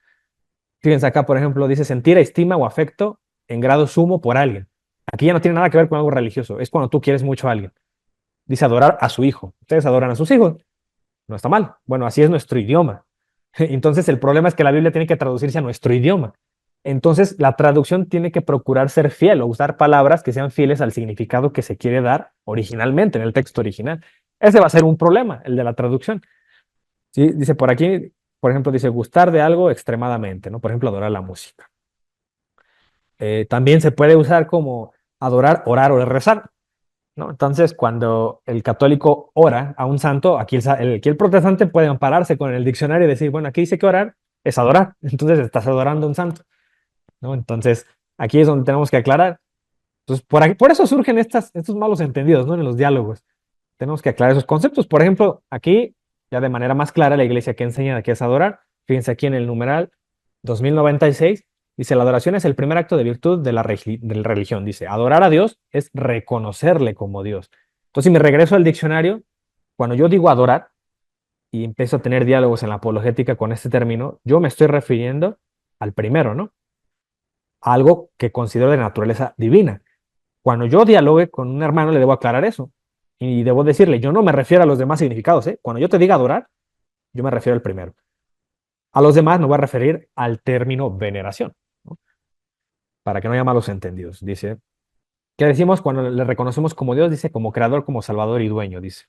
Fíjense acá, por ejemplo, dice sentir estima o afecto en grado sumo por alguien. Aquí ya no tiene nada que ver con algo religioso, es cuando tú quieres mucho a alguien. Dice adorar a su hijo. Ustedes adoran a sus hijos, no está mal. Bueno, así es nuestro idioma. Entonces el problema es que la Biblia tiene que traducirse a nuestro idioma. Entonces la traducción tiene que procurar ser fiel o usar palabras que sean fieles al significado que se quiere dar originalmente en el texto original. Ese va a ser un problema, el de la traducción. ¿Sí? Dice por aquí, por ejemplo, dice gustar de algo extremadamente, ¿no? Por ejemplo, adorar la música. También se puede usar como adorar, orar o rezar, ¿no? Entonces, cuando el católico ora a un santo, aquí el protestante puede ampararse con el diccionario y decir, bueno, aquí dice que orar es adorar, entonces estás adorando a un santo, ¿no? Entonces, aquí es donde tenemos que aclarar. Entonces, por eso surgen estos malos entendidos, ¿no? En los diálogos. Tenemos que aclarar esos conceptos. Por ejemplo, aquí, ya de manera más clara, la iglesia que enseña de qué es adorar. Fíjense aquí en el numeral 2096, dice, la adoración es el primer acto de virtud de la religión. Dice, adorar a Dios es reconocerle como Dios. Entonces, si me regreso al diccionario, cuando yo digo adorar y empiezo a tener diálogos en la apologética con este término, yo me estoy refiriendo al primero, ¿no? A algo que considero de naturaleza divina. Cuando yo dialogue con un hermano, le debo aclarar eso. Y debo decirle, yo no me refiero a los demás significados, ¿eh? Cuando yo te diga adorar, yo me refiero al primero. A los demás me voy a referir al término veneración, ¿no? Para que no haya malos entendidos. Dice, ¿qué decimos cuando le reconocemos como Dios? Dice, como creador, como salvador y dueño, dice.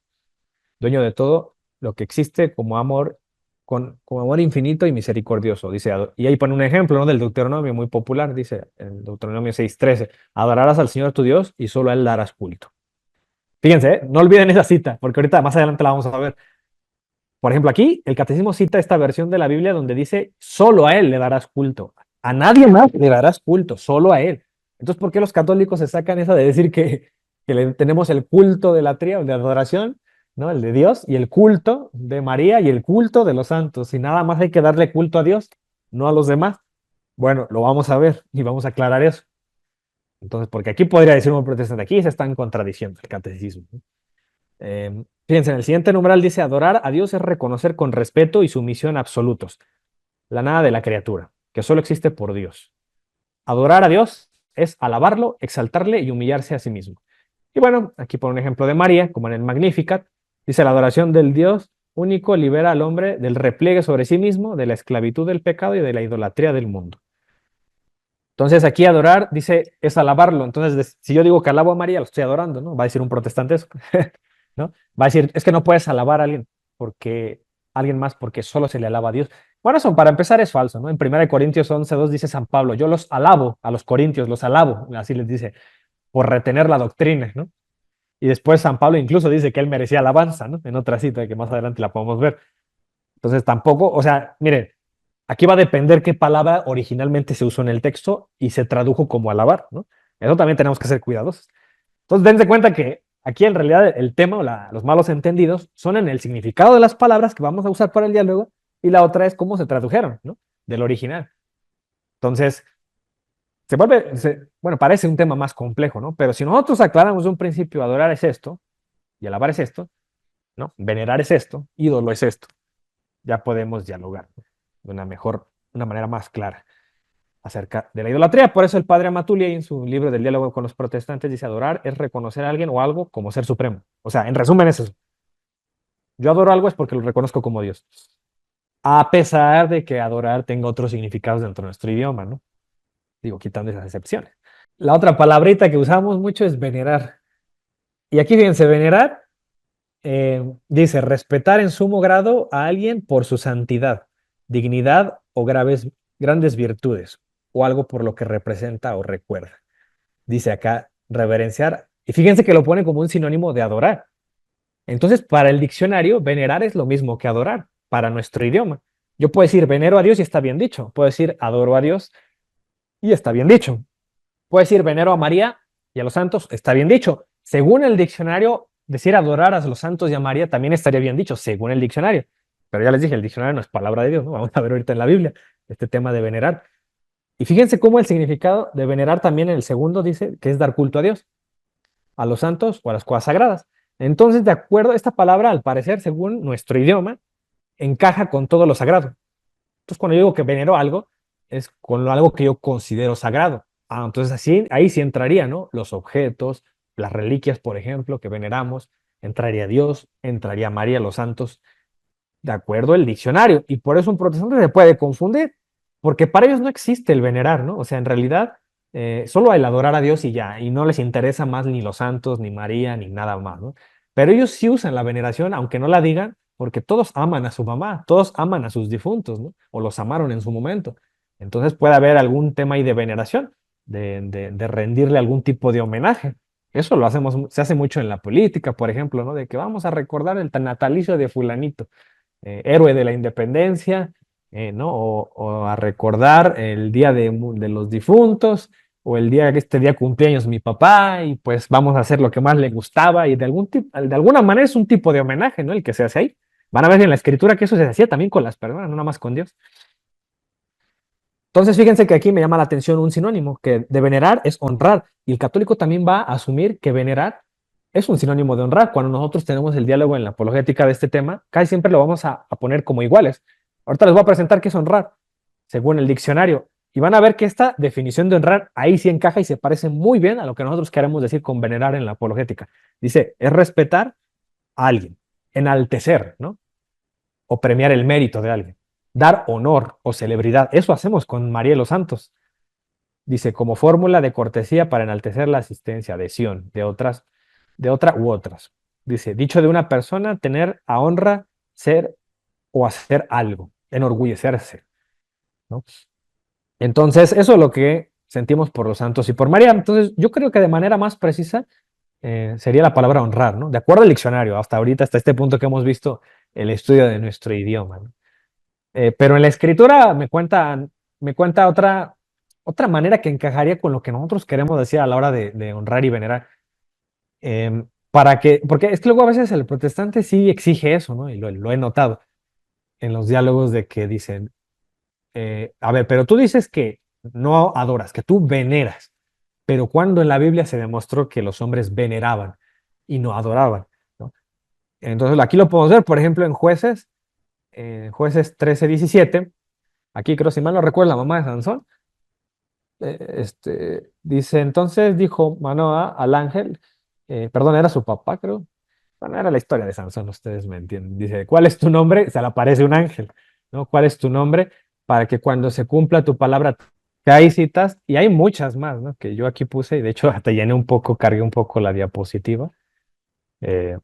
Dueño de todo lo que existe como amor, como amor infinito y misericordioso, dice. Y ahí pone un ejemplo, ¿no? Del Deuteronomio muy popular, dice, en Deuteronomio 6:13, adorarás al Señor tu Dios y solo a Él darás culto. Fíjense, no olviden esa cita, porque ahorita más adelante la vamos a ver. Por ejemplo, aquí el catecismo cita esta versión de la Biblia donde dice, solo a Él le darás culto. A nadie más le darás culto, solo a Él. Entonces, ¿por qué los católicos se sacan esa de decir que tenemos el culto de la tría, de adoración, ¿no? El de Dios y el culto de María y el culto de los santos. Y nada más hay que darle culto a Dios, no a los demás. Bueno, lo vamos a ver y vamos a aclarar eso. Entonces, porque aquí podría decir un protestante, aquí se están contradiciendo el catecismo, ¿no? Fíjense, en el siguiente numeral dice, adorar a Dios es reconocer con respeto y sumisión absolutos la nada de la criatura, que solo existe por Dios. Adorar a Dios es alabarlo, exaltarle y humillarse a sí mismo. Y bueno, aquí por un ejemplo de María, como en el Magnificat, dice, la adoración del Dios único libera al hombre del repliegue sobre sí mismo, de la esclavitud del pecado y de la idolatría del mundo. Entonces aquí adorar, dice, es alabarlo. Entonces, si yo digo que alabo a María, lo estoy adorando, ¿no? Va a decir un protestante eso, ¿no? Va a decir, es que no puedes alabar a alguien más porque solo se le alaba a Dios. Bueno, eso para empezar es falso, ¿no? En 1 Corintios 11:2 dice San Pablo, yo los alabo a los corintios, los alabo, así les dice, por retener la doctrina, ¿no? Y después San Pablo incluso dice que él merecía alabanza, ¿no? En otra cita que más adelante la podemos ver. Entonces tampoco, o sea, miren, aquí va a depender qué palabra originalmente se usó en el texto y se tradujo como alabar, ¿no? Eso también tenemos que ser cuidadosos. Entonces, dense cuenta que aquí en realidad el tema o los malos entendidos son en el significado de las palabras que vamos a usar para el diálogo y la otra es cómo se tradujeron, ¿no? Del original. Entonces, bueno, parece un tema más complejo, ¿no? Pero si nosotros aclaramos de un principio, adorar es esto y alabar es esto, ¿no? Venerar es esto, ídolo es esto, ya podemos dialogar, ¿no? De una manera más clara acerca de la idolatría. Por eso el padre Amatulia, en su libro del diálogo con los protestantes, dice, adorar es reconocer a alguien o algo como ser supremo. O sea, en resumen es eso. Yo adoro algo es porque lo reconozco como Dios. A pesar de que adorar tenga otros significados dentro de nuestro idioma, ¿no? Digo, quitando esas excepciones. La otra palabrita que usamos mucho es venerar. Y aquí fíjense, venerar dice respetar en sumo grado a alguien por su santidad, dignidad o grandes virtudes, o algo por lo que representa o recuerda. Dice acá reverenciar, y fíjense que lo pone como un sinónimo de adorar. Entonces, para el diccionario, venerar es lo mismo que adorar, para nuestro idioma. Yo puedo decir venero a Dios y está bien dicho. Puedo decir adoro a Dios y está bien dicho. Puedo decir venero a María y a los santos, está bien dicho. Según el diccionario, decir adorar a los santos y a María también estaría bien dicho, según el diccionario. Pero ya les dije, el diccionario no es palabra de Dios, ¿no? Vamos a ver ahorita en la Biblia este tema de venerar. Y fíjense cómo el significado de venerar también en el segundo dice que es dar culto a Dios, a los santos o a las cosas sagradas. Entonces, de acuerdo, esta palabra, al parecer, según nuestro idioma, encaja con todo lo sagrado. Entonces, cuando yo digo que venero algo, es con algo que yo considero sagrado. Entonces, así, ahí sí entraría, ¿no? Los objetos, las reliquias, por ejemplo, que veneramos, entraría Dios, entraría María, los santos, de acuerdo al diccionario. Y por eso un protestante se puede confundir, porque para ellos no existe el venerar, ¿no? O sea, en realidad, solo el adorar a Dios y ya, y no les interesa más ni los santos, ni María, ni nada más, ¿no? Pero ellos sí usan la veneración, aunque no la digan, porque todos aman a su mamá, todos aman a sus difuntos, ¿no? O los amaron en su momento. Entonces puede haber algún tema ahí de veneración, de rendirle algún tipo de homenaje. Eso lo hacemos, se hace mucho en la política, por ejemplo, ¿no? De que vamos a recordar el natalicio de fulanito, héroe de la independencia, ¿no? O a recordar el día de los difuntos, o el día que este día cumpleaños mi papá, y pues vamos a hacer lo que más le gustaba, y de alguna manera es un tipo de homenaje, ¿no? El que se hace ahí. Van a ver en la escritura que eso se hacía también con las personas, no nada más con Dios. Entonces, fíjense que aquí me llama la atención un sinónimo, que de venerar es honrar, y el católico también va a asumir que venerar es un sinónimo de honrar. Cuando nosotros tenemos el diálogo en la apologética de este tema, casi siempre lo vamos a poner como iguales. Ahorita les voy a presentar qué es honrar, según el diccionario, y van a ver que esta definición de honrar ahí sí encaja y se parece muy bien a lo que nosotros queremos decir con venerar en la apologética. Dice, es respetar a alguien, enaltecer, ¿no? O premiar el mérito de alguien, dar honor o celebridad. Eso hacemos con María de los Santos. Dice, como fórmula de cortesía para enaltecer la asistencia, adhesión de otra u otras. Dice, dicho de una persona, tener a honra, ser o hacer algo, enorgullecerse, ¿no? Entonces, eso es lo que sentimos por los santos y por María. Entonces, yo creo que de manera más precisa sería la palabra honrar, ¿no? De acuerdo al diccionario, hasta ahorita, hasta este punto que hemos visto el estudio de nuestro idioma, ¿no? Pero en la escritura me cuenta otra manera que encajaría con lo que nosotros queremos decir a la hora de honrar y venerar. Porque es que luego a veces el protestante sí exige eso, ¿no? Y lo he notado en los diálogos de que dicen, a ver, pero tú dices que no adoras, que tú veneras, pero cuando en la Biblia se demostró que los hombres veneraban y no adoraban, ¿no? Entonces aquí lo podemos ver, por ejemplo, en Jueces 13:17. Aquí creo, si mal no recuerdo, la mamá de Sansón, dice, entonces dijo Manoa al ángel, perdón, era su papá, creo. Bueno, era la historia de Sansón, ustedes me entienden. Dice, ¿cuál es tu nombre? Se le aparece un ángel, ¿no? ¿Cuál es tu nombre? Para que cuando se cumpla tu palabra, que hay citas, y hay muchas más, ¿no? Que yo aquí puse, y de hecho hasta llené un poco, cargué un poco la diapositiva. eh,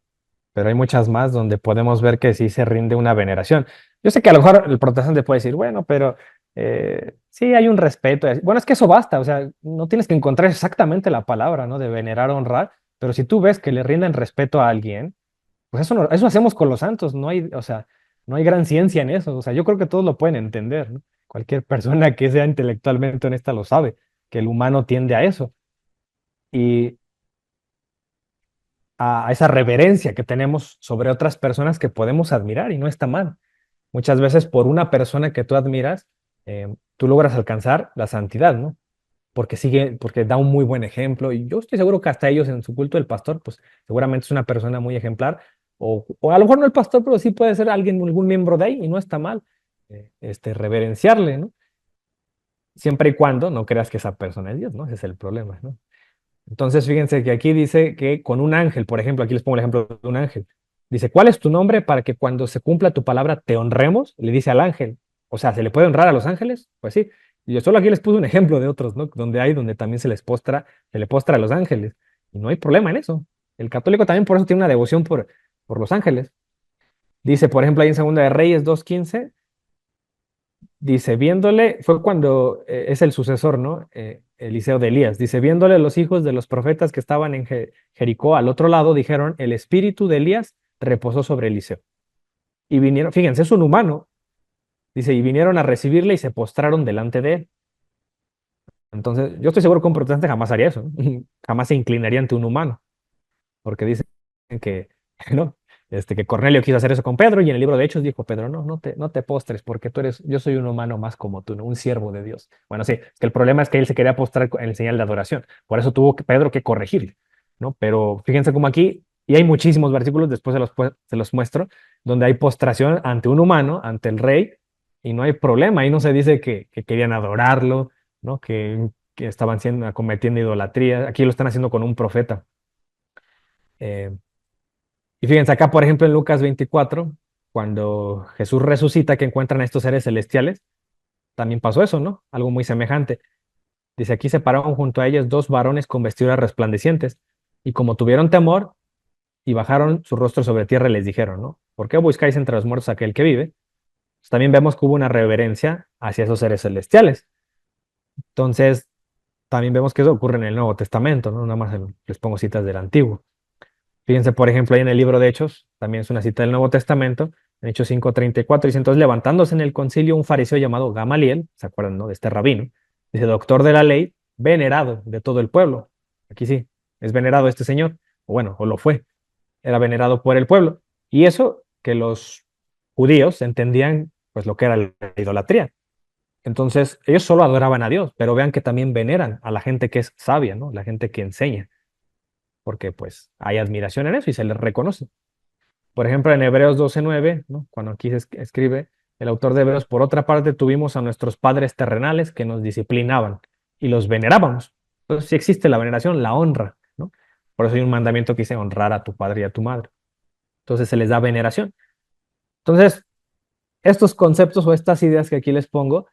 pero hay muchas más donde podemos ver que sí se rinde una veneración. Yo sé que a lo mejor el protestante puede decir, bueno, pero sí hay un respeto. Bueno, es que eso basta, o sea, no tienes que encontrar exactamente la palabra, ¿no? De venerar, honrar, pero si tú ves que le rinden respeto a alguien, pues eso, eso hacemos con los santos, no hay, o sea, no hay gran ciencia en eso, o sea, yo creo que todos lo pueden entender, ¿no? Cualquier persona que sea intelectualmente honesta lo sabe, que el humano tiende a eso. Y a esa reverencia que tenemos sobre otras personas que podemos admirar y no está mal. Muchas veces por una persona que tú admiras, tú logras alcanzar la santidad, ¿no? Porque da un muy buen ejemplo y yo estoy seguro que hasta ellos en su culto del pastor, pues seguramente es una persona muy ejemplar o a lo mejor no el pastor, pero sí puede ser alguien, algún miembro de ahí y no está mal reverenciarle, ¿no? Siempre y cuando no creas que esa persona es Dios, ¿no? Ese es el problema, ¿no? Entonces, fíjense que aquí dice que con un ángel, por ejemplo, aquí les pongo el ejemplo de un ángel. Dice, ¿cuál es tu nombre para que cuando se cumpla tu palabra te honremos? Le dice al ángel. O sea, ¿se le puede honrar a los ángeles? Pues sí. Y yo solo aquí les puse un ejemplo de otros, ¿no? Donde también se le postra a los ángeles. Y no hay problema en eso. El católico también por eso tiene una devoción por los ángeles. Dice, por ejemplo, ahí en Segunda de Reyes 2:15, dice, viéndole, fue cuando es el sucesor, ¿no? Eliseo de Elías. Dice, viéndole los hijos de los profetas que estaban en Jericó al otro lado, dijeron, el espíritu de Elías reposó sobre Eliseo. Y vinieron, fíjense, es un humano. Dice, y vinieron a recibirle y se postraron delante de él. Entonces, yo estoy seguro que un protestante jamás haría eso, ¿no? Jamás se inclinaría ante un humano, porque dicen que, ¿no? Que Cornelio quiso hacer eso con Pedro y en el libro de Hechos dijo Pedro, no, no te postres porque yo soy un humano más como tú, ¿no? Un siervo de Dios. Bueno, sí, es que el problema es que él se quería postrar en el señal de adoración, por eso tuvo Pedro que corregirle, ¿no? Pero fíjense como aquí, y hay muchísimos versículos, después se los muestro, donde hay postración ante un humano, ante el rey, y no hay problema, ahí no se dice que querían adorarlo, ¿no? Que estaban cometiendo idolatría, aquí lo están haciendo con un profeta. Eh, y fíjense acá, por ejemplo, en Lucas 24, cuando Jesús resucita, que encuentran a estos seres celestiales, también pasó eso, ¿no? Algo muy semejante. Dice, aquí se pararon junto a ellos dos varones con vestiduras resplandecientes, y como tuvieron temor y bajaron su rostro sobre tierra, les dijeron, ¿no? ¿Por qué buscáis entre los muertos a aquel que vive? Pues también vemos que hubo una reverencia hacia esos seres celestiales. Entonces, también vemos que eso ocurre en el Nuevo Testamento, ¿no? Nada más les pongo citas del Antiguo. Fíjense, por ejemplo, ahí en el libro de Hechos, también es una cita del Nuevo Testamento, en Hechos 5:34, dice, entonces levantándose en el concilio un fariseo llamado Gamaliel, ¿se acuerdan, no? De este rabino, dice, doctor de la ley, venerado de todo el pueblo. Aquí sí, es venerado este señor, o bueno, o lo fue, era venerado por el pueblo. Y eso que los judíos entendían, pues, lo que era la idolatría. Entonces, ellos solo adoraban a Dios, pero vean que también veneran a la gente que es sabia, ¿no? La gente que enseña, porque pues hay admiración en eso y se les reconoce. Por ejemplo, en Hebreos 12:9, ¿no? Cuando aquí se escribe el autor de Hebreos, por otra parte tuvimos a nuestros padres terrenales que nos disciplinaban y los venerábamos. Entonces, si existe la veneración, la honra, ¿no? Por eso hay un mandamiento que dice honrar a tu padre y a tu madre. Entonces se les da veneración. Entonces, estos conceptos o estas ideas que aquí les pongo,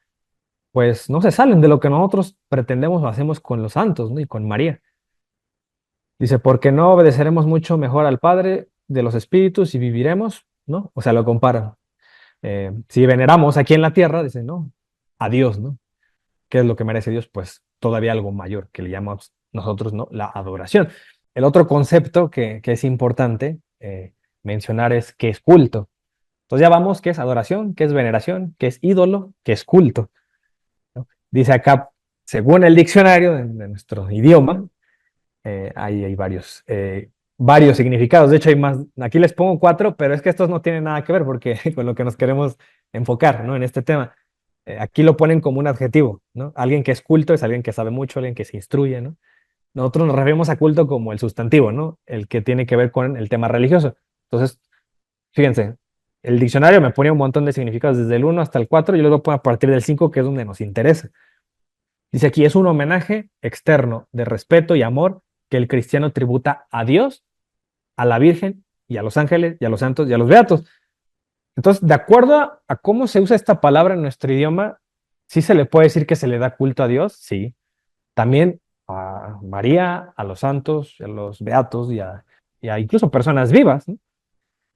pues no se salen de lo que nosotros pretendemos o hacemos con los santos, ¿no? Y con María. Dice, porque no obedeceremos mucho mejor al Padre de los Espíritus y viviremos, ¿no? O sea, lo comparan. Si veneramos aquí en la tierra, dice, ¿no? A Dios, ¿no? ¿Qué es lo que merece Dios? Pues todavía algo mayor, que le llamamos nosotros, ¿no? La adoración. El otro concepto que es importante mencionar es que es culto. Entonces ya vamos, ¿qué es adoración? ¿Qué es veneración? ¿Qué es ídolo? ¿Qué es culto? ¿No? Dice acá, según el diccionario de nuestro idioma, ahí hay varios significados. De hecho, hay más. Aquí les pongo 4, pero es que estos no tienen nada que ver porque con lo que nos queremos enfocar, ¿no? En este tema. Aquí lo ponen como un adjetivo, ¿no? Alguien que es culto es alguien que sabe mucho, alguien que se instruye, ¿no? Nosotros nos referimos a culto como el sustantivo, ¿no? El que tiene que ver con el tema religioso. Entonces, fíjense, el diccionario me pone un montón de significados desde el 1 hasta el 4 y luego pongo a partir del 5, que es donde nos interesa. Dice aquí, es un homenaje externo de respeto y amor que el cristiano tributa a Dios, a la Virgen y a los ángeles y a los santos y a los beatos. Entonces, de acuerdo a cómo se usa esta palabra en nuestro idioma, sí se le puede decir que se le da culto a Dios, sí. También a María, a los santos, a los beatos y a incluso personas vivas, ¿no?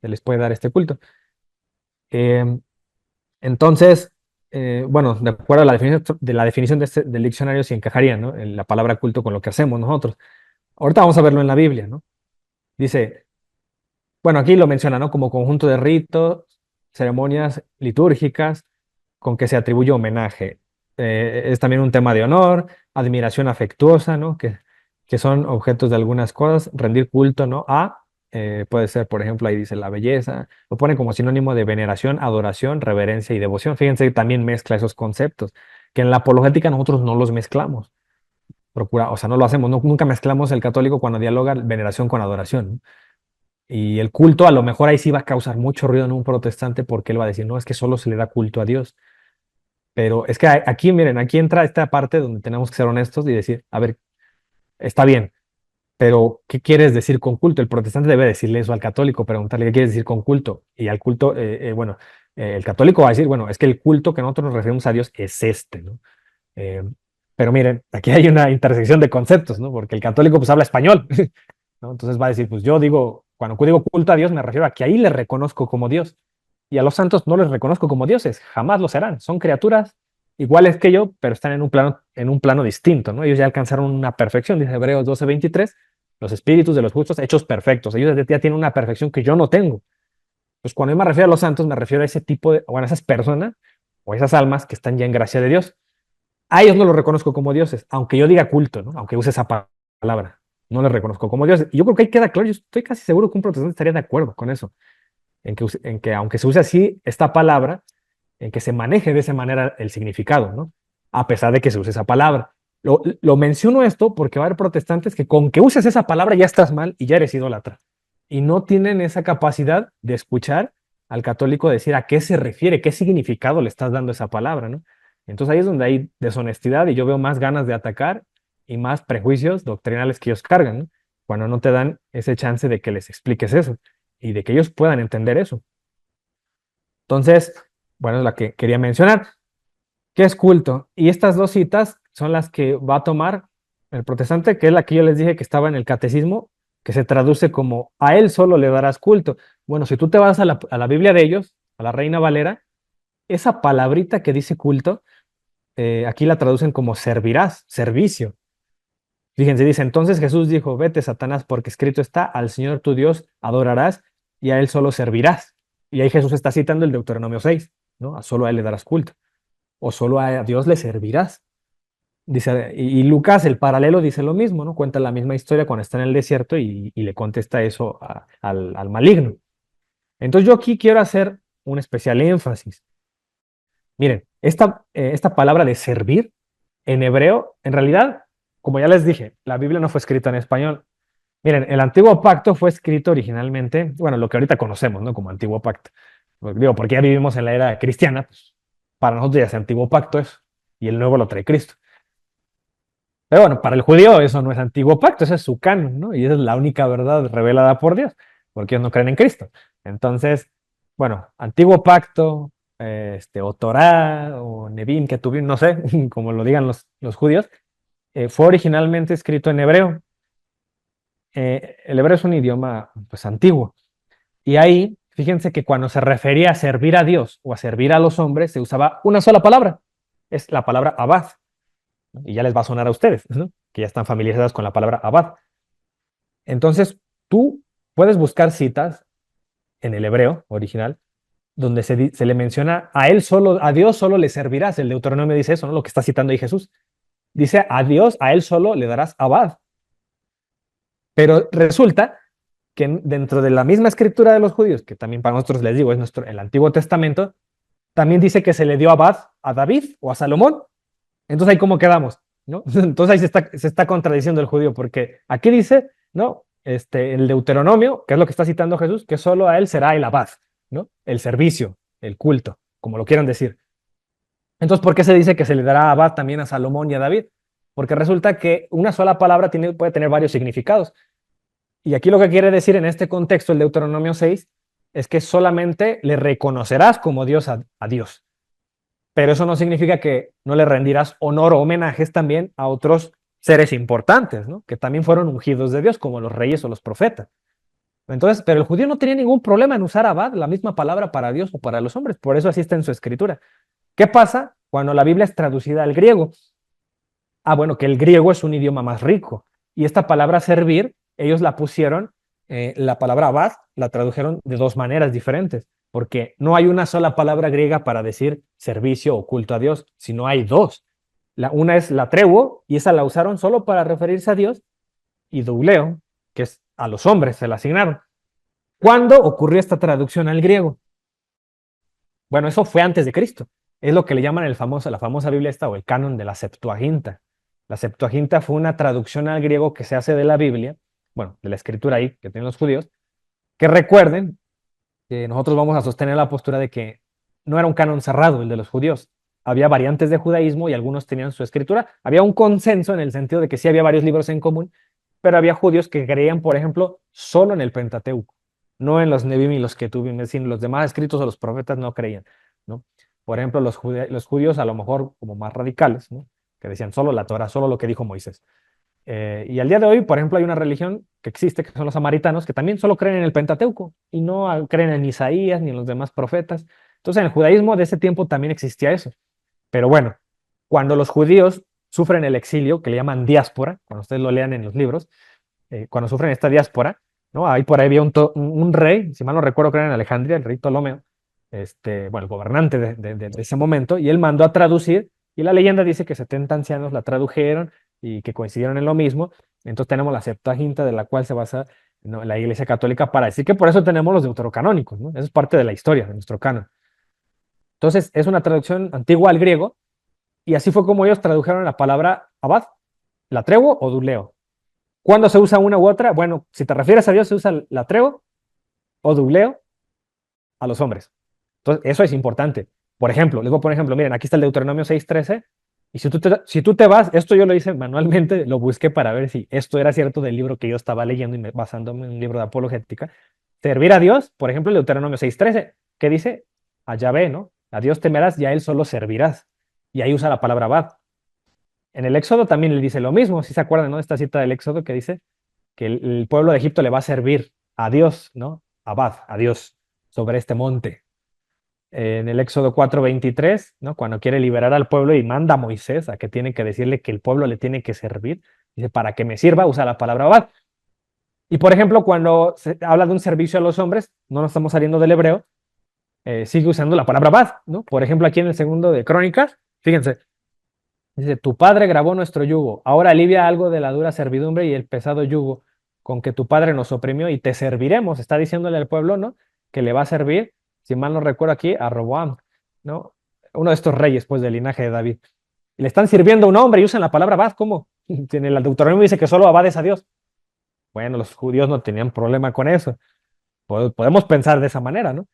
Se les puede dar este culto. Eh, entonces, bueno, de acuerdo a la definición del diccionario, sí encajaría, ¿no? La palabra culto con lo que hacemos nosotros. Ahorita vamos a verlo en la Biblia, ¿no? Dice, bueno, aquí lo menciona, ¿no? Como conjunto de ritos, ceremonias litúrgicas con que se atribuye homenaje. Es también un tema de honor, admiración afectuosa, ¿no? Que son objetos de algunas cosas, rendir culto, ¿no? Puede ser, por ejemplo, ahí dice la belleza, lo pone como sinónimo de veneración, adoración, reverencia y devoción. Fíjense que también mezcla esos conceptos, que en la apologética nosotros no los mezclamos. O sea, no lo hacemos, nunca mezclamos el católico cuando dialoga veneración con adoración, ¿no? Y el culto a lo mejor ahí sí va a causar mucho ruido en un protestante porque él va a decir, no, es que solo se le da culto a Dios. Pero es que aquí, miren, aquí entra esta parte donde tenemos que ser honestos y decir, a ver, está bien, pero ¿qué quieres decir con culto? El protestante debe decirle eso al católico, preguntarle qué quieres decir con culto. Y al culto, bueno, el católico va a decir, bueno, es que el culto que nosotros nos referimos a Dios es este, ¿no? Eh, pero miren, aquí hay una intersección de conceptos, ¿no? Porque el católico pues habla español, ¿no? Entonces va a decir, pues yo digo, cuando digo culto a Dios me refiero a que ahí le reconozco como Dios. Y a los santos no les reconozco como dioses, jamás lo serán. Son criaturas iguales que yo, pero están en un plano distinto, ¿no? Ellos ya alcanzaron una perfección, dice Hebreos 12:23, los espíritus de los justos hechos perfectos. Ellos ya tienen una perfección que yo no tengo. Pues cuando yo me refiero a los santos, me refiero a ese tipo de, bueno, a esas personas o esas almas que están ya en gracia de Dios. A ellos no los reconozco como dioses, aunque yo diga culto, ¿no? Aunque use esa palabra, no les reconozco como dioses. Y yo creo que ahí queda claro, yo estoy casi seguro que un protestante estaría de acuerdo con eso, en que aunque se use así esta palabra, en que se maneje de esa manera el significado, ¿no? A pesar de que se use esa palabra. Lo menciono esto porque va a haber protestantes que con que uses esa palabra ya estás mal y ya eres idólatra. Y no tienen esa capacidad de escuchar al católico decir a qué se refiere, qué significado le estás dando a esa palabra, ¿no? Entonces ahí es donde hay deshonestidad y yo veo más ganas de atacar y más prejuicios doctrinales que ellos cargan, ¿no? Cuando no te dan ese chance de que les expliques eso y de que ellos puedan entender eso. Entonces, bueno, es la que quería mencionar. ¿Qué es culto? Y estas dos citas son las que va a tomar el protestante, que es la que yo les dije que estaba en el catecismo, que se traduce como a él solo le darás culto. Bueno, si tú te vas a la Biblia de ellos, a la Reina Valera, esa palabrita que dice culto, aquí la traducen como servirás, servicio. Fíjense, dice, entonces Jesús dijo, vete, Satanás, porque escrito está, al Señor tu Dios adorarás y a él solo servirás. Y ahí Jesús está citando el Deuteronomio 6, ¿no? Solo a él le darás culto, o solo a Dios le servirás. Dice, y Lucas, el paralelo, dice lo mismo, ¿no? Cuenta la misma historia cuando está en el desierto y le contesta eso al maligno. Entonces yo aquí quiero hacer un especial énfasis. Miren, esta palabra de servir en hebreo, en realidad, como ya les dije, la Biblia no fue escrita en español. Miren, el Antiguo Pacto fue escrito originalmente, bueno, lo que ahorita conocemos, ¿no? Como Antiguo Pacto. Digo, porque ya vivimos en la era cristiana, pues para nosotros ya es Antiguo Pacto eso, y el Nuevo lo trae Cristo. Pero bueno, para el judío eso no es Antiguo Pacto, eso es su canon, ¿no? Y esa es la única verdad revelada por Dios, porque ellos no creen en Cristo. Entonces, bueno, Antiguo Pacto, o Torá, o Nebim, que tuvimos, no sé, como lo digan los judíos, fue originalmente escrito en hebreo. El hebreo es un idioma pues antiguo. Y ahí, fíjense que cuando se refería a servir a Dios o a servir a los hombres, se usaba una sola palabra. Es la palabra abad. ¿No? Y ya les va a sonar a ustedes, ¿no? Que ya están familiarizados con la palabra abad. Entonces, tú puedes buscar citas en el hebreo original donde se le menciona a él solo, a Dios solo le servirás. El Deuteronomio dice eso, ¿no? Lo que está citando ahí Jesús. Dice a Dios, a él solo le darás abad. Pero resulta que dentro de la misma escritura de los judíos, que también para nosotros les digo, es el Antiguo Testamento, también dice que se le dio abad a David o a Salomón. Entonces ahí cómo quedamos, ¿no? Entonces ahí se está contradiciendo el judío, porque aquí dice, ¿no? El Deuteronomio, que es lo que está citando Jesús, que solo a él será el abad, ¿no? El servicio, el culto, como lo quieran decir. Entonces, ¿por qué se dice que se le dará abad también a Salomón y a David? Porque resulta que una sola palabra puede tener varios significados. Y aquí lo que quiere decir en este contexto, el Deuteronomio 6, es que solamente le reconocerás como Dios a Dios. Pero eso no significa que no le rendirás honor o homenajes también a otros seres importantes, ¿no? Que también fueron ungidos de Dios, como los reyes o los profetas. Entonces, pero el judío no tenía ningún problema en usar abad, la misma palabra para Dios o para los hombres, por eso así está en su escritura. ¿Qué pasa cuando la Biblia es traducida al griego? Ah, bueno, que el griego es un idioma más rico. Y esta palabra servir, ellos la pusieron, la palabra abad, la tradujeron de dos maneras diferentes, porque no hay una sola palabra griega para decir servicio o culto a Dios, sino hay dos. Una es latreuo, y esa la usaron solo para referirse a Dios, y douleo, que es a los hombres, se la asignaron. ¿Cuándo ocurrió esta traducción al griego? Bueno, eso fue antes de Cristo. Es lo que le llaman la famosa Biblia esta o el canon de la Septuaginta. La Septuaginta fue una traducción al griego que se hace de la Biblia, bueno, de la escritura ahí que tienen los judíos, que recuerden que nosotros vamos a sostener la postura de que no era un canon cerrado el de los judíos. Había variantes de judaísmo y algunos tenían su escritura. Había un consenso en el sentido de que sí había varios libros en común, pero había judíos que creían, por ejemplo, solo en el Pentateuco, no en los Nebim y los Ketubim, es decir, los demás escritos o los profetas no creían, ¿no? Por ejemplo, los judíos a lo mejor como más radicales, ¿no? que decían solo la Torah, solo lo que dijo Moisés. Y al día de hoy, por ejemplo, hay una religión que existe, que son los samaritanos, que también solo creen en el Pentateuco y no creen en Isaías ni en los demás profetas. Entonces, en el judaísmo de ese tiempo también existía eso. Pero bueno, cuando los judíos sufren el exilio, que le llaman diáspora, cuando ustedes lo lean en los libros, cuando sufren esta diáspora, ¿no? Ahí por ahí había un rey, si mal no recuerdo, que era en Alejandría, el rey Ptolomeo, bueno, el gobernante de ese momento, y él mandó a traducir, y la leyenda dice que 70 ancianos la tradujeron y que coincidieron en lo mismo. Entonces tenemos la Septuaginta, de la cual se basa, ¿no?, la Iglesia Católica, para decir que por eso tenemos los deuterocanónicos, ¿no? Eso es parte de la historia, de nuestro canon. Entonces es una traducción antigua al griego, y así fue como ellos tradujeron la palabra abad, la tregua o duleo. ¿Cuándo se usa una u otra? Bueno, si te refieres a Dios, se usa la tregua o duleo a los hombres. Entonces, eso es importante. Por ejemplo, les voy a poner ejemplo, miren, aquí está el Deuteronomio 6:13, y si tú te vas, esto yo lo hice manualmente, lo busqué para ver si esto era cierto del libro que yo estaba leyendo y basándome en un libro de apologética. Servir a Dios, por ejemplo, el Deuteronomio 6:13, que dice, a Yahvé, ¿no? A Dios temerás y a Él solo servirás. Y ahí usa la palabra abad. En el Éxodo también le dice lo mismo, si se acuerdan, ¿no?, de esta cita del Éxodo que dice que el pueblo de Egipto le va a servir a Dios, ¿no? Abad, a Dios, sobre este monte. En el Éxodo 4:23, ¿no?, cuando quiere liberar al pueblo y manda a Moisés a que tiene que decirle que el pueblo le tiene que servir, dice, para que me sirva, usa la palabra abad. Y por ejemplo, cuando se habla de un servicio a los hombres, no nos estamos saliendo del hebreo, sigue usando la palabra abad, ¿no? Por ejemplo, aquí en el segundo de Crónicas, fíjense, dice, tu padre grabó nuestro yugo, ahora alivia algo de la dura servidumbre y el pesado yugo con que tu padre nos oprimió y te serviremos. Está diciéndole al pueblo, ¿no?, que le va a servir, si mal no recuerdo aquí, a Roboam, ¿no?, uno de estos reyes, pues, del linaje de David. Y le están sirviendo a un hombre y usan la palabra abad, ¿cómo? En el Deuteronomio dice que solo abad es a Dios. Bueno, los judíos no tenían problema con eso. Podemos pensar de esa manera, ¿no?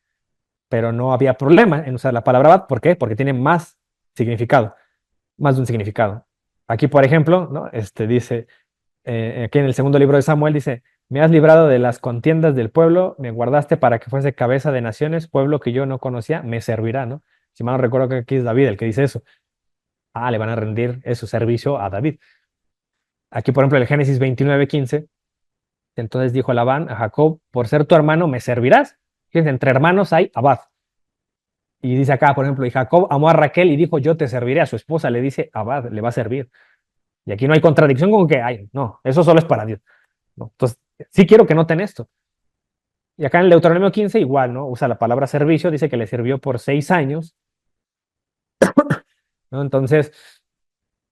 Pero no había problema en usar la palabra abad. ¿Por qué? Porque tiene más significado, más de un significado. Aquí, por ejemplo, ¿no?, dice, aquí en el segundo libro de Samuel dice, me has librado de las contiendas del pueblo, me guardaste para que fuese cabeza de naciones, pueblo que yo no conocía, me servirá, ¿no? Si mal no recuerdo que aquí es David el que dice eso. Ah, le van a rendir su servicio a David. Aquí, por ejemplo, en el Génesis 29:15, entonces dijo Labán a Jacob, por ser tu hermano me servirás. Fíjense, entre hermanos hay abad. Y dice acá, por ejemplo, y Jacob amó a Raquel y dijo, yo te serviré. A su esposa le dice, abad, le va a servir. Y aquí no hay contradicción con que, ay, no, eso solo es para Dios, ¿no? Entonces, sí quiero que noten esto. Y acá en el Deuteronomio 15 igual, ¿no? Usa la palabra servicio, dice que le sirvió por 6 años, ¿no? Entonces,